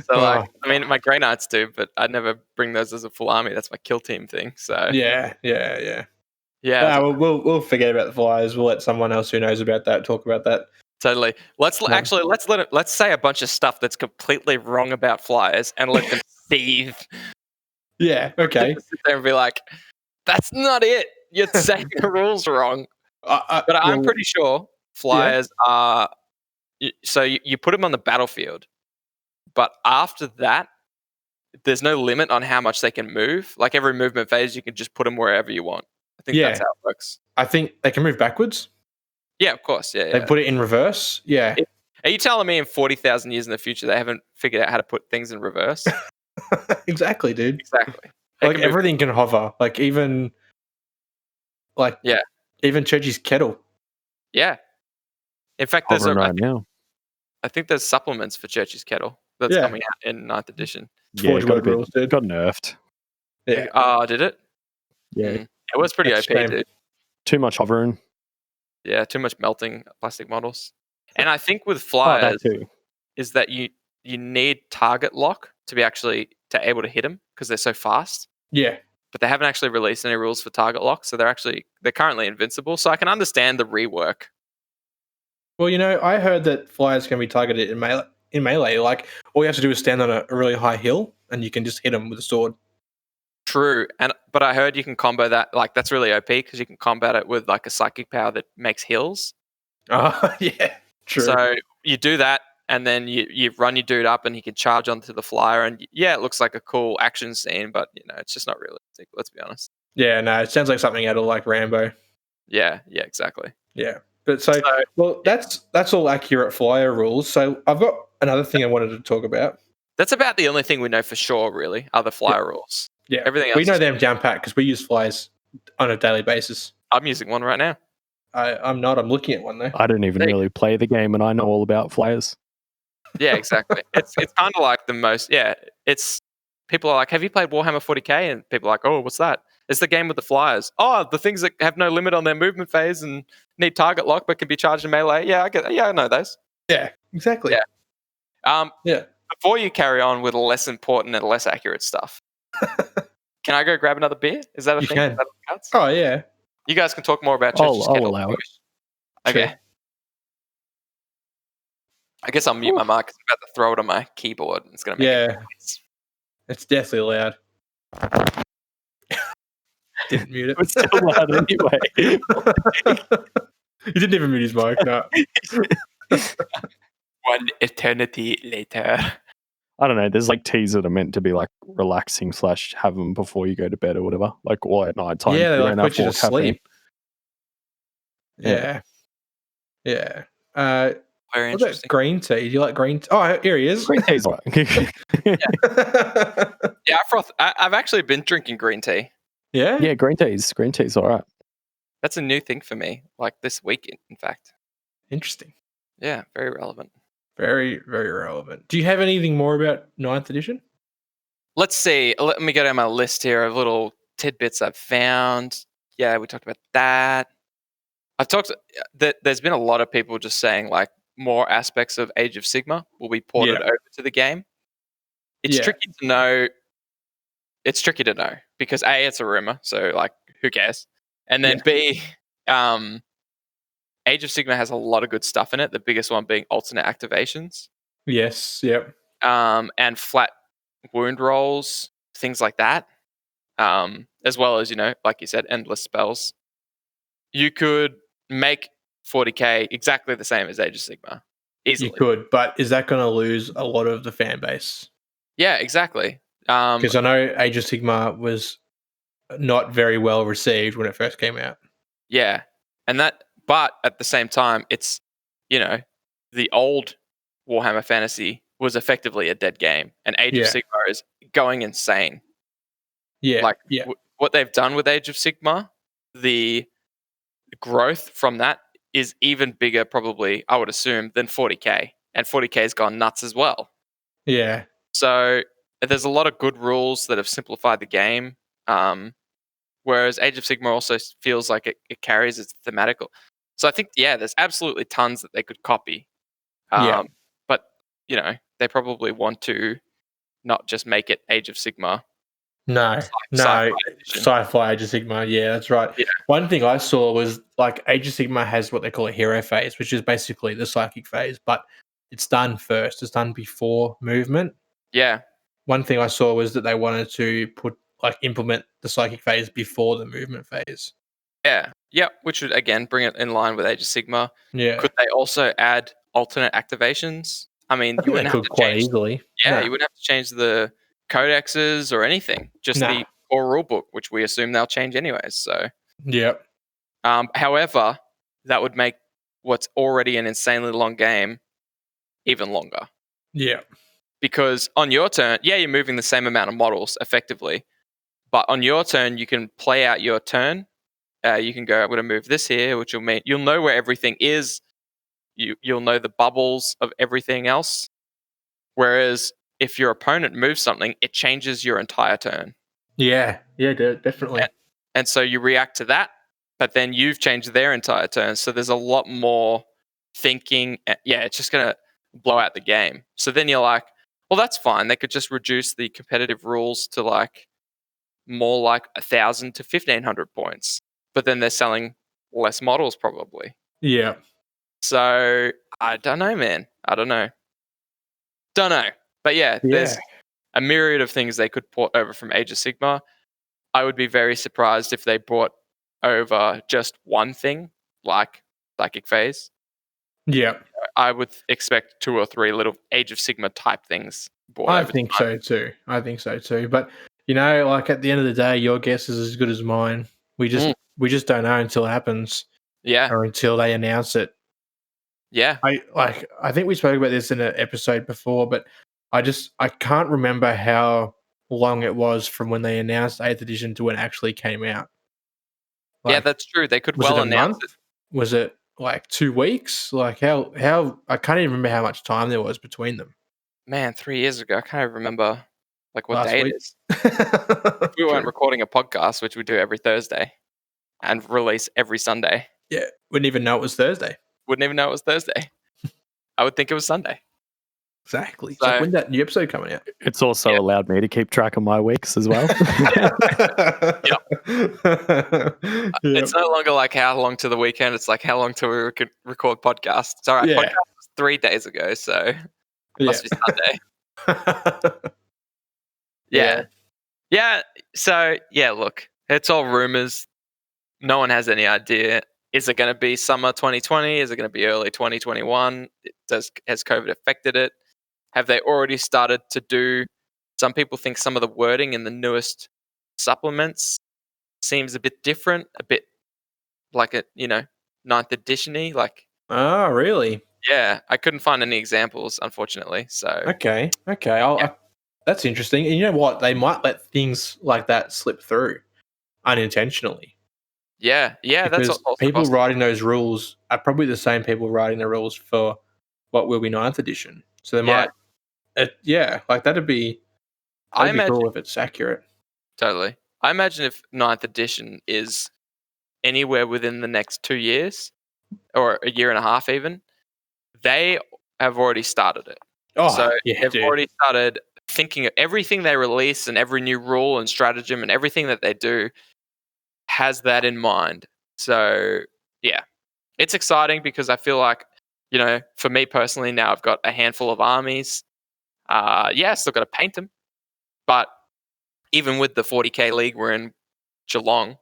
So I mean, my Grey Knights do, but I'd never bring those as a full army. That's my kill team thing. So yeah. Yeah, we'll forget about the flyers. We'll let someone else who knows about that talk about that. totally. Let's say a bunch of stuff that's completely wrong about flyers and let them seethe. Yeah. Okay. Sit there and be like, "That's not it. You're saying the rules wrong." But I'm pretty sure flyers are. So you put them on the battlefield, but after that, there's no limit on how much they can move. Like every movement phase, you can just put them wherever you want. I think that's how it works. I think they can move backwards. Yeah, of course. Yeah, They put it in reverse. Yeah. Are you telling me in 40,000 years in the future they haven't figured out how to put things in reverse? Exactly, dude. Exactly. Like everything can hover. Like even Churchy's kettle. Yeah. In fact, I think there's supplements for Churchy's kettle that's coming out in 9th edition. Yeah, it got nerfed. Yeah. Oh, did it? Yeah. It was pretty OP, dude. Too much hovering. Yeah, too much melting plastic models. And I think with flyers is that you need target lock to be able to hit them because they're so fast. Yeah. But they haven't actually released any rules for target lock, so they're currently invincible. So I can understand the rework. Well, I heard that flyers can be targeted in melee. Like all you have to do is stand on a really high hill, and you can just hit them with a sword. True, but I heard you can combo that. Like that's really OP because you can combat it with like a psychic power that makes hills. Oh, yeah, true. So you do that, and then you run your dude up, and he can charge onto the flyer, and it looks like a cool action scene, but it's just not realistic. Let's be honest. Yeah, no, it sounds like something out of like Rambo. Yeah, exactly. Yeah, but that's all accurate flyer rules. So I've got another thing I wanted to talk about. That's about the only thing we know for sure, really, are the flyer rules. Yeah, everything else we know them down pat because we use flyers on a daily basis. I'm using one right now. I'm not. I'm looking at one though. I don't even really play the game, and I know all about flyers. Yeah, exactly. it's kind of like the most. Yeah, it's people are like, "Have you played Warhammer 40k?" And people are like, "Oh, what's that?" It's the game with the flyers. Oh, the things that have no limit on their movement phase and need target lock, but can be charged in melee. Yeah, I know those. Yeah, exactly. Yeah. Yeah. Before you carry on with less important and less accurate stuff, can I go grab another beer? Is that a thing? Can. Oh yeah. You guys can talk more about Church's kettle. Allow it. Okay. Sure. I guess I'll mute my mic because I'm about to throw it on my keyboard. It's going to make noise. It's definitely loud. Didn't mute it. It's still loud anyway. He didn't even mute his mic. No. One eternity later. I don't know. There's like teas that are meant to be like relaxing / have them before you go to bed or whatever. Like or at night time. Yeah, they like put you to sleep. Yeah. Very what interesting. About green tea? Do you like green tea? Oh, here he is. Green tea's all right. Yeah, I've actually been drinking green tea. Yeah? Yeah, green tea's all right. That's a new thing for me, like this week, in fact. Interesting. Yeah, very relevant. Very, very relevant. Do you have anything more about 9th edition? Let's see. Let me go down my list here of little tidbits I've found. Yeah, we talked about that. There's been a lot of people just saying like more aspects of Age of Sigma will be ported over to the game. It's tricky to know. It's tricky to know because A, it's a rumor, so like who cares? And then B, Age of Sigma has a lot of good stuff in it. The biggest one being alternate activations. Yes. Yep. And flat wound rolls, things like that. As well as, like you said, endless spells. You could make 40k exactly the same as Age of Sigma. Easily. You could, but is that going to lose a lot of the fan base? Yeah, exactly. Because I know Age of Sigma was not very well received when it first came out. Yeah. But at the same time, it's, the old Warhammer Fantasy was effectively a dead game, and Age of Sigma is going insane. Yeah. What they've done with Age of Sigma, the growth from that is even bigger, probably, I would assume, than 40k. And 40k has gone nuts as well. Yeah. So there's a lot of good rules that have simplified the game. Whereas Age of Sigma also feels like it carries its thematical. So I think, there's absolutely tons that they could copy. But, they probably want to not just make it Age of Sigma No, Sci-fi no, edition. Sci-Fi Age of Sigma. Yeah, that's right. Yeah. One thing I saw was like Age of Sigma has what they call a hero phase, which is basically the psychic phase, but it's done first. It's done before movement. Yeah. One thing I saw was that they wanted to implement the psychic phase before the movement phase. Yeah. Yeah. Which would again bring it in line with Age of Sigma. Yeah, Could they also add alternate activations? I mean, I you think they wouldn't have could to quite change. easily. Yeah, No, you wouldn't have to change the codexes or anything. Just nah. the core rulebook, which we assume they'll change anyways. So, Yep. however, that would make what's already an insanely long game even longer. Yeah. Because on your turn, yeah, you're moving the same amount of models effectively, but on your turn, you can play out your turn. You can go, I'm going to move this here, which will mean you'll know where everything is. You'll know the bubbles of everything else. Whereas if your opponent moves something, it changes your entire turn. Yeah. Yeah. Definitely. And so you react to that, but then you've changed their entire turn. So there's a lot more thinking. Yeah, it's just going to blow out the game. So then you're like, well, that's fine. They could just reduce the competitive rules to like more like 1,000 to 1,500 points. But then they're selling less models probably. Yeah. So I don't know, man. I don't know. Don't know. But yeah, there's a myriad of things they could port over from Age of Sigma. I would be very surprised if they brought over just one thing, like Psychic Phase. Yeah. I would expect 2 or 3 little Age of Sigma type things brought I over. think so too. But like at the end of the day, your guess is as good as mine. We just don't know until it happens. Yeah. Or until they announce it. Yeah. I think we spoke about this in an episode before, but I can't remember how long it was from when they announced 8th edition to when it actually came out. Yeah, that's true. They could was well it a announce month? it. Was it like 2 weeks? Like how I can't even remember how much time there was between them. Man, 3 years ago. I can't even remember like what Last day week? it is. We weren't recording a podcast, which we do every Thursday and release every Sunday. Yeah, wouldn't even know it was Thursday. Wouldn't even know it was Thursday. I would think it was Sunday. Exactly. So, So when's that new episode coming out? It's also allowed me to keep track of my weeks as well. Yep. It's no longer like how long to the weekend. It's like how long till we record podcasts. All right, Yeah. podcast was 3 days ago, so must be Sunday. Yeah. So look, it's all rumors. No one has any idea. Is it going to be summer 2020? Is it going to be early 2021? Has COVID affected it? Have they already started to do? Some people think some of the wording in the newest supplements seems a bit different, a bit like a 9th edition-y. Like, oh, really? yeah, I couldn't find any examples, unfortunately. So Okay. That's interesting. And you know what? They might let things like that slip through unintentionally. yeah, Because that's also people possible. writing those rules are probably the same people writing the rules for what will be 9th edition. So they might, like that'd be cool if it's accurate. Totally. I imagine if 9th edition is anywhere within the next 2 years or a year and a half even, they have already started it. Oh, so yeah, they've dude. already started thinking of everything they release and every new rule and stratagem and everything that they do has that in mind. So, yeah, it's exciting because I feel like, for me personally, now I've got a handful of armies. I've still got to paint them. But even with the 40k league we're in Geelong,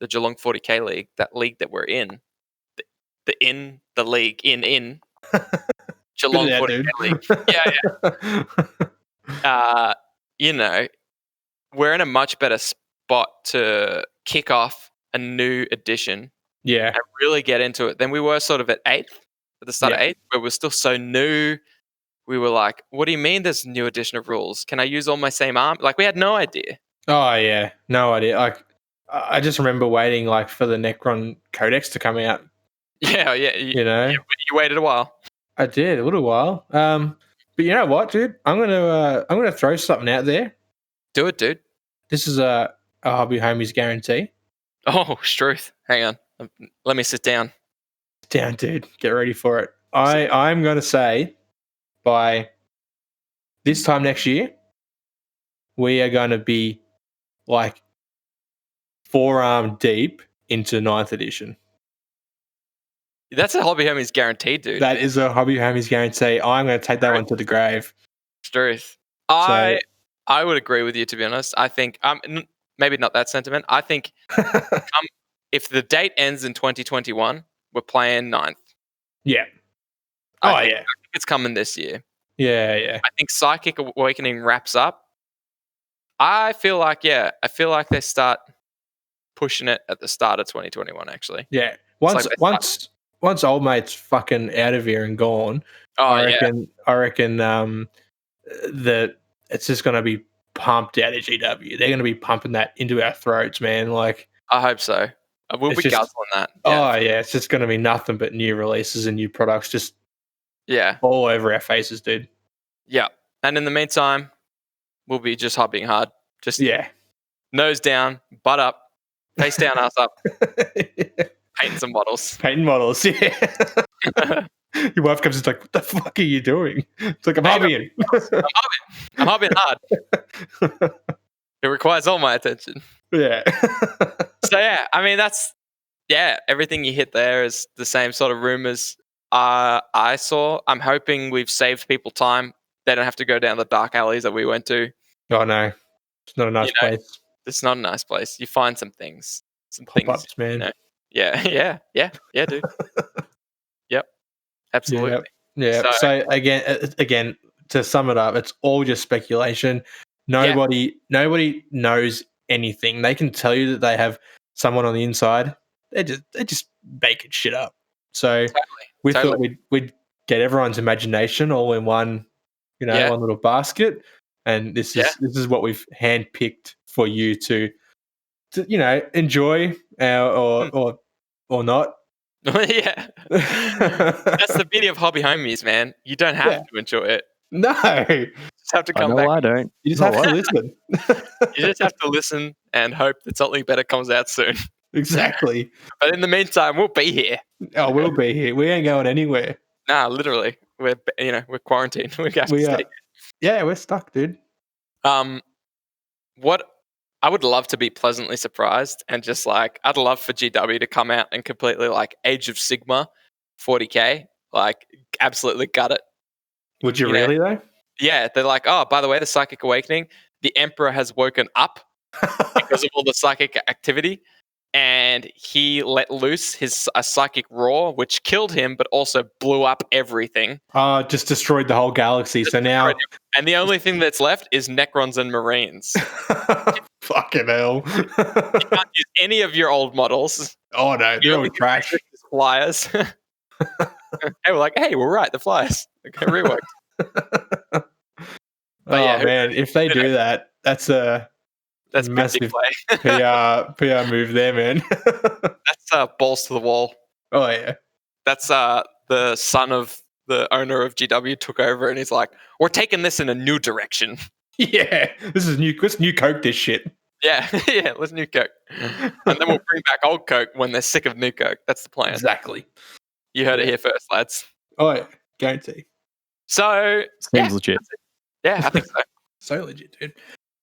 the Geelong 40k league, that league that we're in, the league in Geelong 40k league. We're in a much better spot to kick off a new edition and really get into it than we were sort of at the start of 8th, where we're still so new. We were like, what do you mean there's a new edition of rules? Can I use all my same arm? Like, we had no idea. Oh, yeah. No idea. Like, I just remember waiting like for the Necron Codex to come out. Yeah. You waited a while. I did, a little while. But you know what, dude? I'm gonna throw something out there. Do it, dude. This is a hobby homies guarantee. Oh, Struth. Hang on. Let me sit down. Down, dude. Get ready for it. I'm gonna say by this time next year, we are going to be like forearm deep into 9th edition. That's a Hobby Homies guaranteed, dude. That is a Hobby Homies guarantee. I'm going to take that one to the grave. Truth. I would agree with you, to be honest. I think maybe not that sentiment. I think if the date ends in 2021, we're playing 9th. Yeah. I think it's coming this year. Yeah. I think Psychic Awakening wraps up. I feel like they start pushing it at the start of 2021. Actually, yeah. Once old mate's fucking out of here and gone, I reckon that it's just going to be pumped out of GW. They're going to be pumping that into our throats, man. Like, I hope so. We'll be guzzling that. Yeah. Oh yeah, it's just going to be nothing but new releases and new products, just all over our faces, dude. Yeah, and in the meantime, we'll be just hobbying hard. Just nose down, butt up, face down, ass up, painting some models. Painting models, yeah. Your wife comes and is like, "What the fuck are you doing?" It's like, I'm hobbying. I'm hobbying hard. It requires all my attention. Yeah. So I mean everything you hit there is the same sort of rumors I saw. I'm hoping we've saved people time. They don't have to go down the dark alleys that we went to. Oh no, it's not a nice place. It's not a nice place. You find some things, pop-ups, man. Yeah, dude. Yep, absolutely. Yeah. So again, to sum it up, it's all just speculation. Nobody knows anything. They can tell you that they have someone on the inside. They're just making shit up. So we thought we'd get everyone's imagination all in one, one little basket. And this is what we've handpicked for you to enjoy or not. Yeah. That's the beauty of Hobby Homies, man. You don't have to enjoy it. No. You just have to come back. I don't. You just have to listen. You just have to listen and hope that something better comes out soon. Exactly. But in the meantime, we'll be here. Oh, we'll be here. We ain't going anywhere. Nah, literally. We're quarantined. We have to stay. Yeah, we're stuck, dude. What I would love to be pleasantly surprised and just like I'd love for GW to come out and completely like Age of Sigma 40k, like absolutely gut it. Would you really though? Yeah, they're like, oh, by the way, the Psychic Awakening, the Emperor has woken up because of all the psychic activity, and he let loose a psychic roar, which killed him, but also blew up everything. Just destroyed the whole galaxy. And the only thing that's left is Necrons and Marines. Fucking hell! You can't use any of your old models. Oh no, they're all trash. Flyers. Hey, we're like, we're right, the flyers. Okay, rework. Man, if they do that, that's massive PR move there, man. That's balls to the wall. Oh yeah, that's the son of the owner of GW took over, and he's like, "We're taking this in a new direction." Yeah, this is new. Let's new Coke this shit. Yeah, let's new Coke, and then we'll bring back old Coke when they're sick of new Coke. That's the plan. Exactly. You heard it here first, lads. Oh yeah, guarantee. So seems legit. Yeah, I think so. So legit, dude.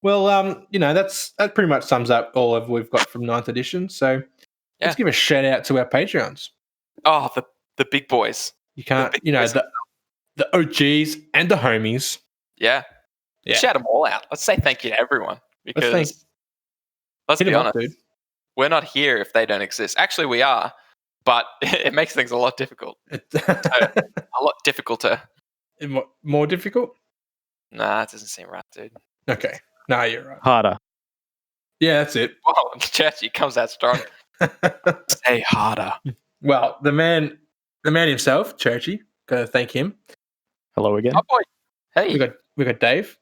Well, that pretty much sums up all of we've got from 9th edition. So let's give a shout out to our Patreons. Oh, the big boys. You can't, the OGs and the homies. Yeah. Shout them all out. Let's say thank you to everyone because let's be honest, dude. We're not here if they don't exist. Actually, we are, but it makes things a lot difficult. A lot difficulter. More difficult? Nah, it doesn't seem right, dude. Okay. Nah, you're right. Harder. Yeah, that's it. Wow, Churchy comes out strong. Say harder. Well, the man himself, Churchy. Gotta thank him. Hello again. Oh boy. Hey. We got Dave.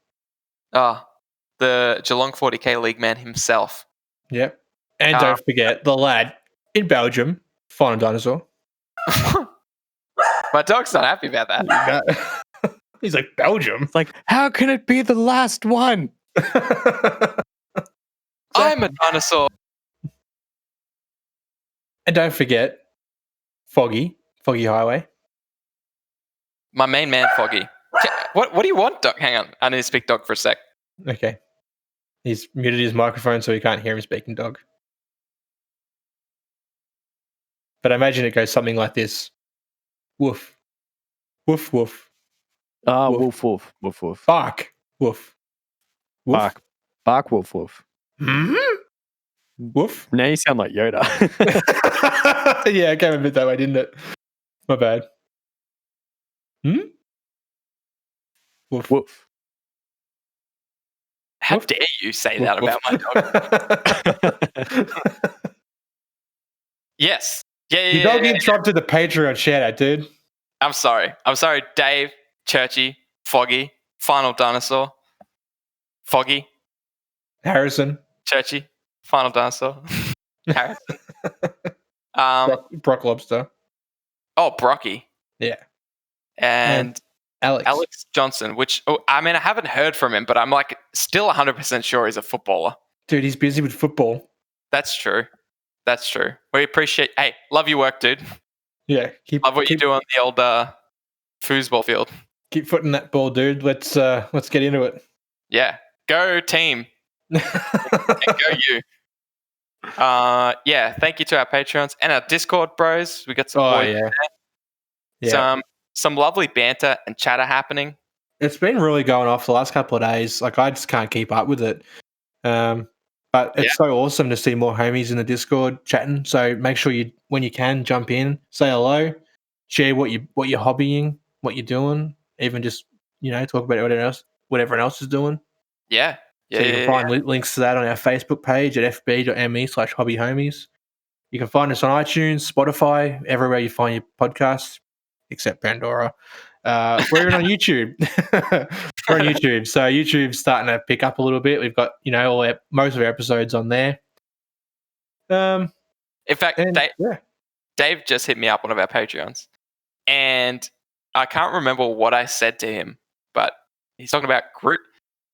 The Geelong 40k league man himself. Yep. And don't forget the lad in Belgium, Final Dinosaur. My dog's not happy about that. He's like, Belgium? It's like, how can it be the last one? I'm a dinosaur. And don't forget Foggy Highway. My main man, Foggy. What do you want, Doc? Hang on. I need to speak dog for a sec. Okay. He's muted his microphone so he can't hear him speaking dog. But I imagine it goes something like this. Woof. Woof, woof. Woof, woof, woof, woof. Bark. Woof. Woof. Bark. Bark, woof, woof. Woof. Now you sound like Yoda. Yeah, it came a bit that way, didn't it? My bad. Woof. Woof. How Woof. dare you say Woof, that woof. about my dog? Yes. Yeah. Your dog interrupted the Patreon shout out, dude. I'm sorry, Dave, Churchy, Foggy, Final Dinosaur, Foggy, Harrison. Churchy, Final Dinosaur, Harrison. Brock Lobster. Oh, Brocky. Yeah. And Alex Johnson, which, I haven't heard from him, but I'm like still 100% sure he's a footballer. Dude, he's busy with football. That's true. We appreciate, hey, love your work, dude. Yeah. Love what you do on the old foosball field. Keep footing that ball, dude. Let's get into it. Yeah. Go team. And go you. Yeah, thank you to our Patreons and our Discord bros. We got some boys there. Yeah. Some lovely banter and chatter happening. It's been really going off the last couple of days. Like, I just can't keep up with it. But it's so awesome to see more homies in the Discord chatting. So make sure you, when you can, jump in, say hello, share what you're hobbying, what you're doing, even just, talk about what everyone else is doing. Yeah. So you can find links to that on our Facebook page at fb.me/hobbyhomies. You can find us on iTunes, Spotify, everywhere you find your podcasts, except Pandora. We're even on YouTube. We're on YouTube. So YouTube's starting to pick up a little bit. We've got, most of our episodes on there. In fact, Dave just hit me up, one of our Patreons, and I can't remember what I said to him, but he's talking about Groot.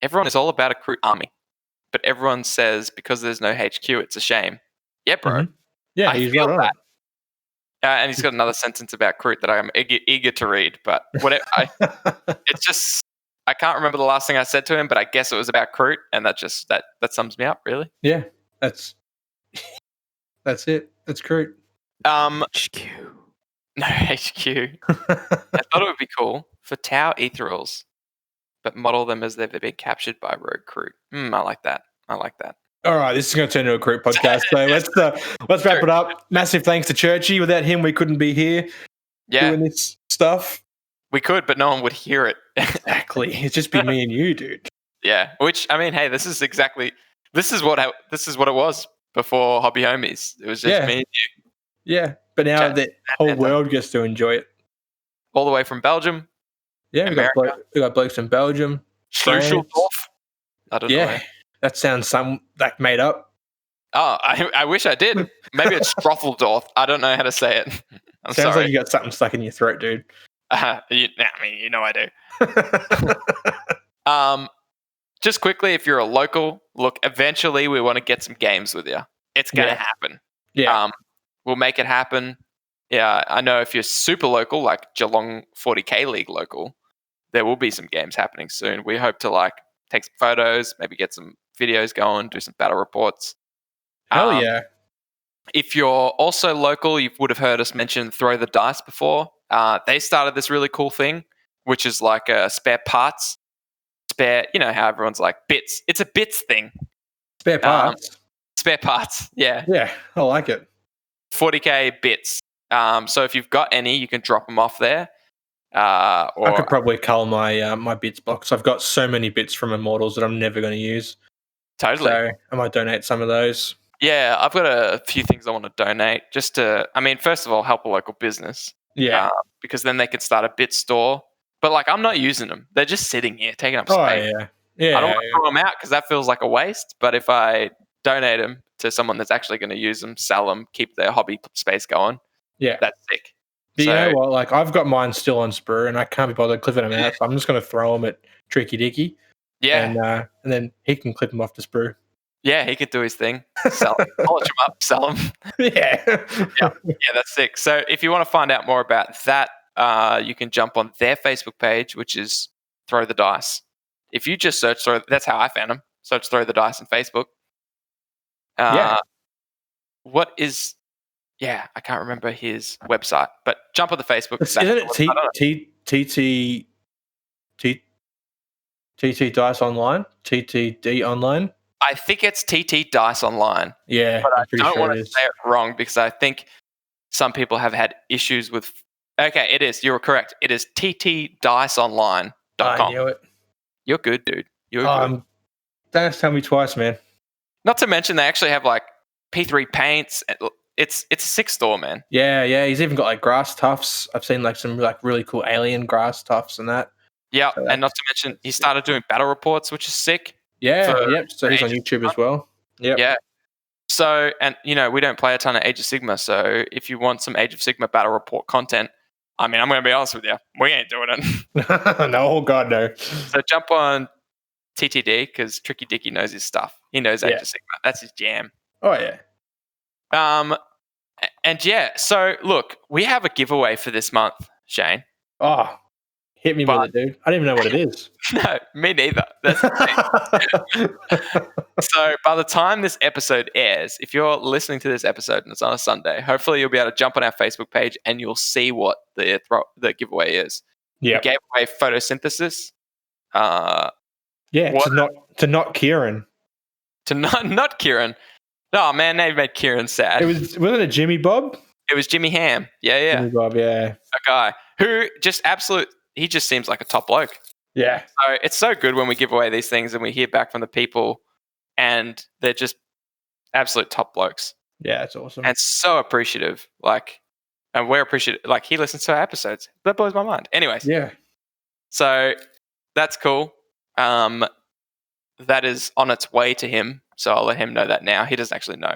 Everyone is all about a Groot army, but everyone says because there's no HQ, it's a shame. Yeah, bro. Mm-hmm. Yeah, he's right on. And he's got another sentence about Groot that I'm eager to read, but whatever. It's just, I can't remember the last thing I said to him, but I guess it was about Groot, and that sums me up, really. Yeah, that's it. That's Groot. HQ. No HQ. I thought it would be cool for Tau Ethereals, but model them as they've been captured by Rogue Groot. I like that. All right, this is going to turn into a Groot podcast. So let's wrap it up. Massive thanks to Churchy. Without him, we couldn't be here doing this stuff. We could, but no one would hear it. Exactly. It'd just be me and you, dude. Yeah. Which, hey, this is what it was before Hobby Homies. It was just me and you. Yeah, but now the whole world gets to enjoy it. All the way from Belgium. Yeah, we got blokes in Belgium. Schlusseldorf. I don't know. Yeah, that sounds like made up. Oh, I wish I did. Maybe it's Stroffeldorf. I don't know how to say it. Sounds like you got something stuck in your throat, dude. I do. Just quickly, if you're a local, look, eventually we want to get some games with you. It's going to happen. Yeah. We'll make it happen. Yeah, I know if you're super local, like Geelong 40k League local, there will be some games happening soon. We hope to take some photos, maybe get some videos going, do some battle reports. Hell yeah. If you're also local, you would have heard us mention Throw the Dice before. They started this really cool thing, which is like a spare parts. How everyone's like bits. It's a bits thing. Spare parts? Spare parts, yeah. Yeah, I like it. 40k bits. So if you've got any, you can drop them off there. I could probably cull my my bits box. I've got so many bits from Immortals that I'm never going to use. Totally. So I might donate some of those. Yeah, I've got a few things I want to donate just to, first of all, help a local business. Yeah. Because then they can start a bit store. But I'm not using them. They're just sitting here taking up space. Oh, yeah. Yeah. I don't want to throw them out because that feels like a waste. But if I donate them to someone that's actually going to use them, sell them, keep their hobby space going, that's sick. But you know what? I've got mine still on sprue and I can't be bothered clipping them out. So I'm just going to throw them at Tricky Dicky. Yeah. And then he can clip them off the sprue. Yeah, he could do his thing. Sell them. Polish them up, sell them. Yeah. Yeah, that's sick. So if you want to find out more about that, you can jump on their Facebook page, which is Throw the Dice. If you just search, that's how I found them. Search Throw the Dice on Facebook. Yeah. What is... Yeah, I can't remember his website, but jump on the Facebook. Isn't it TT Dice Online? TTD Online? I think it's TT Dice Online. Yeah, but I I'm pretty don't sure want it to is. say it wrong because I think some people have had issues with... Okay, it is. You're correct. It is ttdiceonline.com. I knew it. You're good, dude. You're good. Don't have to tell me twice, man. Not to mention they actually have like P3 paints. It's a sick store, man. Yeah. He's even got like grass tufts. I've seen like some like really cool alien grass tufts and that. Yeah, So and not to mention he started doing battle reports, which is sick. Yeah. So he's on YouTube as well. Yeah. So, and we don't play a ton of Age of Sigma. So if you want some Age of Sigma battle report content, I mean, I'm going to be honest with you, we ain't doing it. No, God, no. So jump on TTD because Tricky Dicky knows his stuff. He knows Age of Sigma. That's his jam. Oh yeah. And yeah, so look, we have a giveaway for this month, Shane. Oh, hit me with it, dude. I don't even know what it is. No, me neither. That's the thing. So by the time this episode airs, if you're listening to this episode and it's on a Sunday, hopefully you'll be able to jump on our Facebook page and you'll see what the giveaway is. Yeah. We gave away photosynthesis. To not Kieran. To not Kieran. Oh man, they made Kieran sad. Wasn't it Jimmy Bob? It was Jimmy Ham. Yeah. Jimmy Bob, yeah. A guy who he just seems like a top bloke. Yeah. So it's so good when we give away these things and we hear back from the people and they're just absolute top blokes. Yeah, it's awesome. And so appreciative. And we're appreciative. Like, he listens to our episodes. That blows my mind. Anyways. Yeah. So that's cool. That is on its way to him. So I'll let him know that now. He doesn't actually know.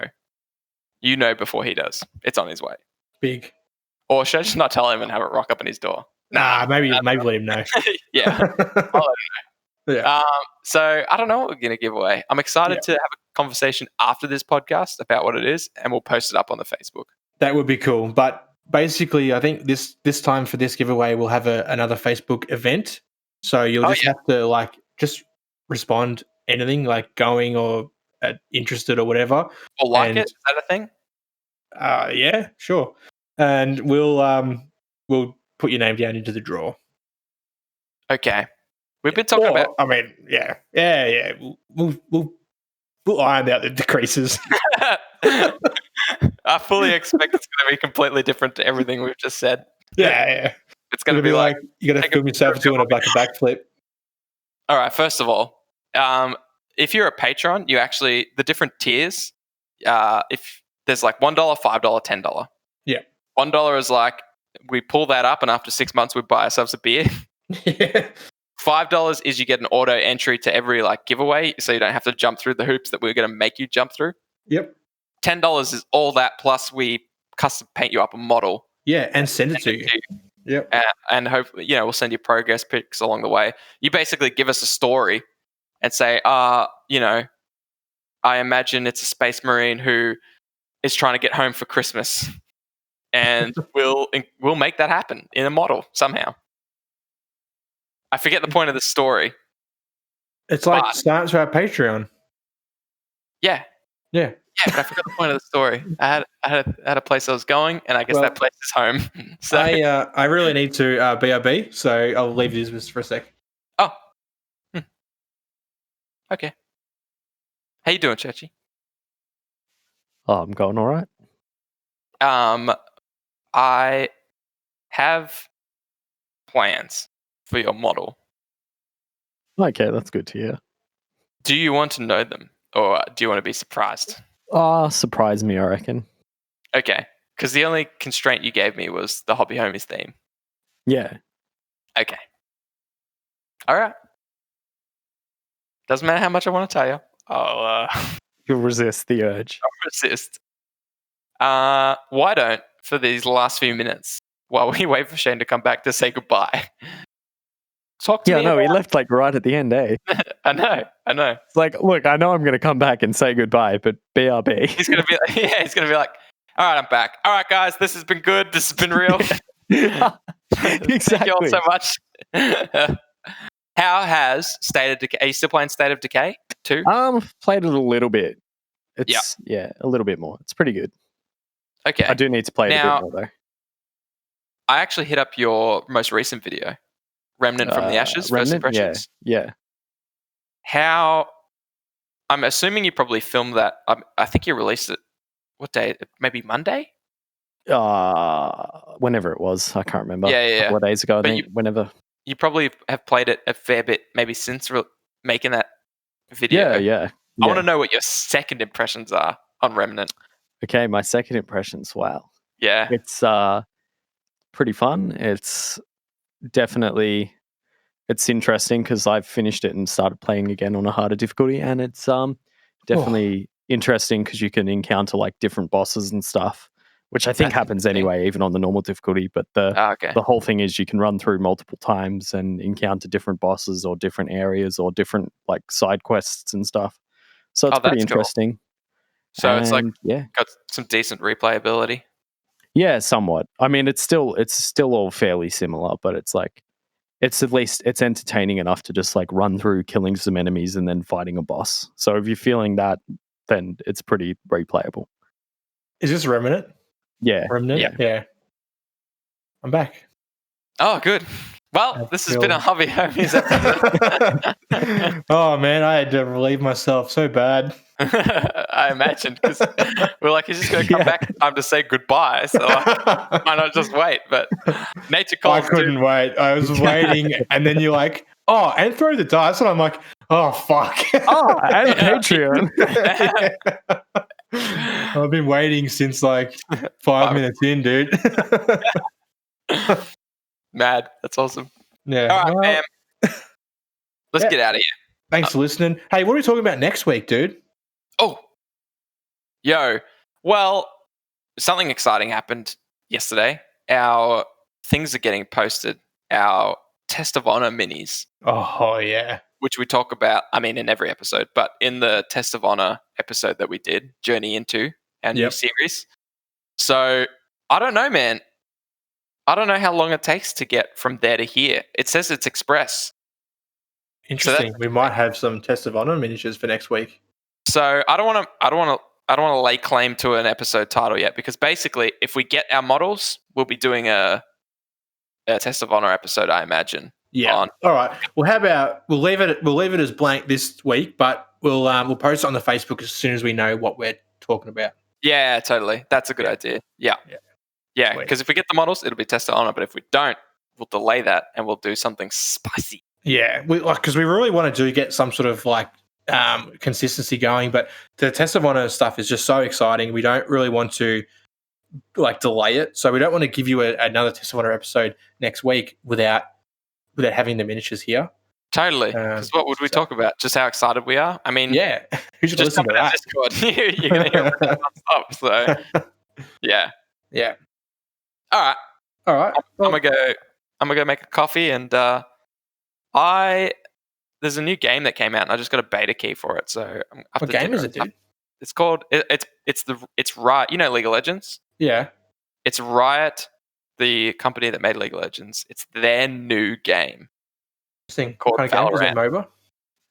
You know before he does. It's on his way. Big. Or should I just not tell him and have it rock up in his door? Nah, maybe let him know. Yeah. I'll let him know. Yeah. So I don't know what we're going to give away. I'm excited to have a conversation after this podcast about what it is, and we'll post it up on the Facebook. That would be cool. But basically, I think this time for this giveaway, we'll have another Facebook event. So you'll just have to just respond anything like going or interested or whatever. Or like it? Is that a thing? Yeah, sure. And we'll put your name down into the draw. Okay. We've been talking about... I mean, yeah. We'll iron out the decreases. I fully expect it's going to be completely different to everything we've just said. Yeah. It's going to be like you got to film yourself doing a backflip. All right. First of all, if you're a patron, you actually, the different tiers, if there's like $1, $5, $10. Yeah. $1 is like, we pull that up and after 6 months we buy ourselves a beer. Yeah. $5 is you get an auto entry to every giveaway, so you don't have to jump through the hoops that we're going to make you jump through. Yep. $10 is all that plus we custom paint you up a model. Yeah, and send it to you. Yep. And hopefully, we'll send you progress pics along the way. You basically give us a story and say, I imagine it's a space marine who is trying to get home for Christmas, and we'll make that happen in a model somehow. I forget the point of the story. It's like start to our Patreon. Yeah. Yeah. Yeah, but I forgot the point of the story. I had a place I was going, and I guess that place is home. So I really need to BRB, so I'll leave this for a sec. Oh. Okay. How you doing, Churchy? Oh, I'm going all right. I have plans for your model. Okay, that's good to hear. Do you want to know them, or do you want to be surprised? Surprise me, I reckon. Okay, because the only constraint you gave me was the Hobby Homies theme. Yeah. Okay. All right. Doesn't matter how much I want to tell you. You'll resist the urge. I'll resist. Why don't, for these last few minutes, while we wait for Shane to come back to say goodbye, talk to me. Yeah, no, he left right at the end, eh? I know. It's like, look, I know I'm going to come back and say goodbye, but BRB. He's going to be like, all right, I'm back. All right, guys, this has been good. This has been real. Exactly. Thank you all so much. How has State of Decay? Are you still playing State of Decay 2? Played it a little bit. It's a little bit more. It's pretty good. Okay. I do need to play it a bit more though. I actually hit up your most recent video, Remnant from the Ashes, first impressions. Yeah. How? I'm assuming you probably filmed that. I think you released it. What day? Maybe Monday. Whenever it was, I can't remember. Yeah. A couple of days ago, I think. Whenever. You probably have played it a fair bit, maybe since making that video. Yeah. I want to know what your second impressions are on Remnant. Okay, my second impressions. Wow. Yeah. It's pretty fun. It's definitely interesting because I've finished it and started playing again on a harder difficulty, and it's definitely interesting because you can encounter like different bosses and stuff, which I think happens anyway, even on the normal difficulty. But the whole thing is you can run through multiple times and encounter different bosses or different areas or different like side quests and stuff. So it's pretty interesting. Cool. So it's like got some decent replayability. Yeah, somewhat. I mean, it's still all fairly similar, but it's like it's at least it's entertaining enough to just like run through killing some enemies and then fighting a boss. So if you're feeling that, then it's pretty replayable. Is this Remnant? Yeah. Remnant? Yeah. I'm back. Oh, good. Well, this has been a Hobby Homies episode. Oh, man, I had to relieve myself so bad. I imagined, because we're like, he's just going to come back in time to say goodbye. So why not just wait? But nature calls. I couldn't wait. I was waiting. And then you're like, oh, and throw the dice. And I'm like, oh, fuck. Oh, and Patreon. I've been waiting since like 5 minutes in, dude. Mad. That's awesome. Yeah. All right, fam. Let's get out of here. Thanks for listening. Hey, what are we talking about next week, dude? Oh. Well, something exciting happened yesterday. Our things are getting posted. Our Test of Honor minis. Oh, yeah. Which we talk about, I mean, in every episode, but in the Test of Honor episode that we did, Journey Into, our new series. So, I don't know, man. I don't know how long it takes to get from there to here. It says it's express. Interesting. So we might have some Test of Honor miniatures for next week. So I don't want to lay claim to an episode title yet, because basically, if we get our models, we'll be doing a Test of Honor episode, I imagine. Yeah. All right. Well, how about we'll leave it as blank this week, but we'll post it on the Facebook as soon as we know what we're talking about. Yeah, totally. That's a good idea. Yeah. Yeah, because if we get the models, it'll be Test of Honor. But if we don't, we'll delay that and we'll do something spicy. Yeah, because we really want to get some sort of like consistency going. But the Test of Honor stuff is just so exciting. We don't really want to like delay it, so we don't want to give you another Test of Honor episode next week without having the miniatures here. Totally. Because what would we talk about? Just how excited we are? I mean, yeah, who should listen to that? Discord. You're going to hear it non-stop. So, yeah. All right. I'm gonna go make a coffee, and there's a new game that came out, and I just got a beta key for it. So what game is it, dude? It's called it's Riot. You know League of Legends? Yeah. It's Riot, the company that made League of Legends. It's their new game. Called Valorant. Is it MOBA?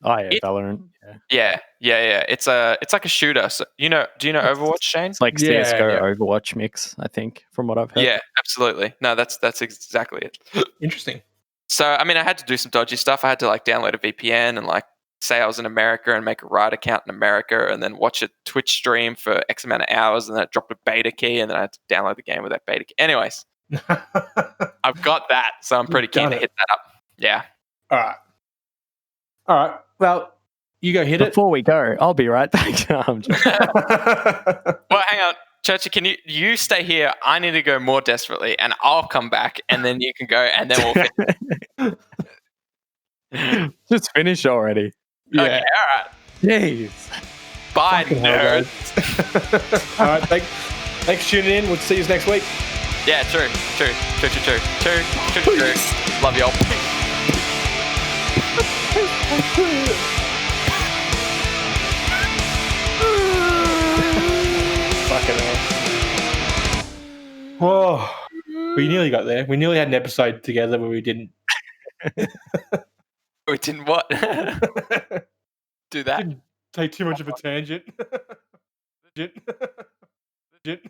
Oh yeah, Valorant. Yeah. It's like a shooter. So do you know Overwatch, Shane? It's like CS:GO Overwatch mix, I think, from what I've heard. Yeah, absolutely. No, that's exactly it. Interesting. So I mean, I had to do some dodgy stuff. I had to like download a VPN and like say I was in America and make a Riot account in America, and then watch a Twitch stream for X amount of hours, and then it dropped a beta key, and then I had to download the game with that beta key. Anyways, I've got that, so I'm pretty keen to hit that up. Yeah. All right. Well, you go hit it. Before we go, I'll be right back. Well, hang on. Churchy, can you stay here? I need to go more desperately, and I'll come back, and then you can go, and then we'll finish. Just finish already. Yeah. Okay, all right. Jeez. Bye, nerds. All right, thanks for tuning in. We'll see you next week. Yeah, true. Love y'all. Fucking hell. Whoa. We nearly got there. We nearly had an episode together where we didn't. it didn't what? Do that. Didn't take too much of a tangent. Legit.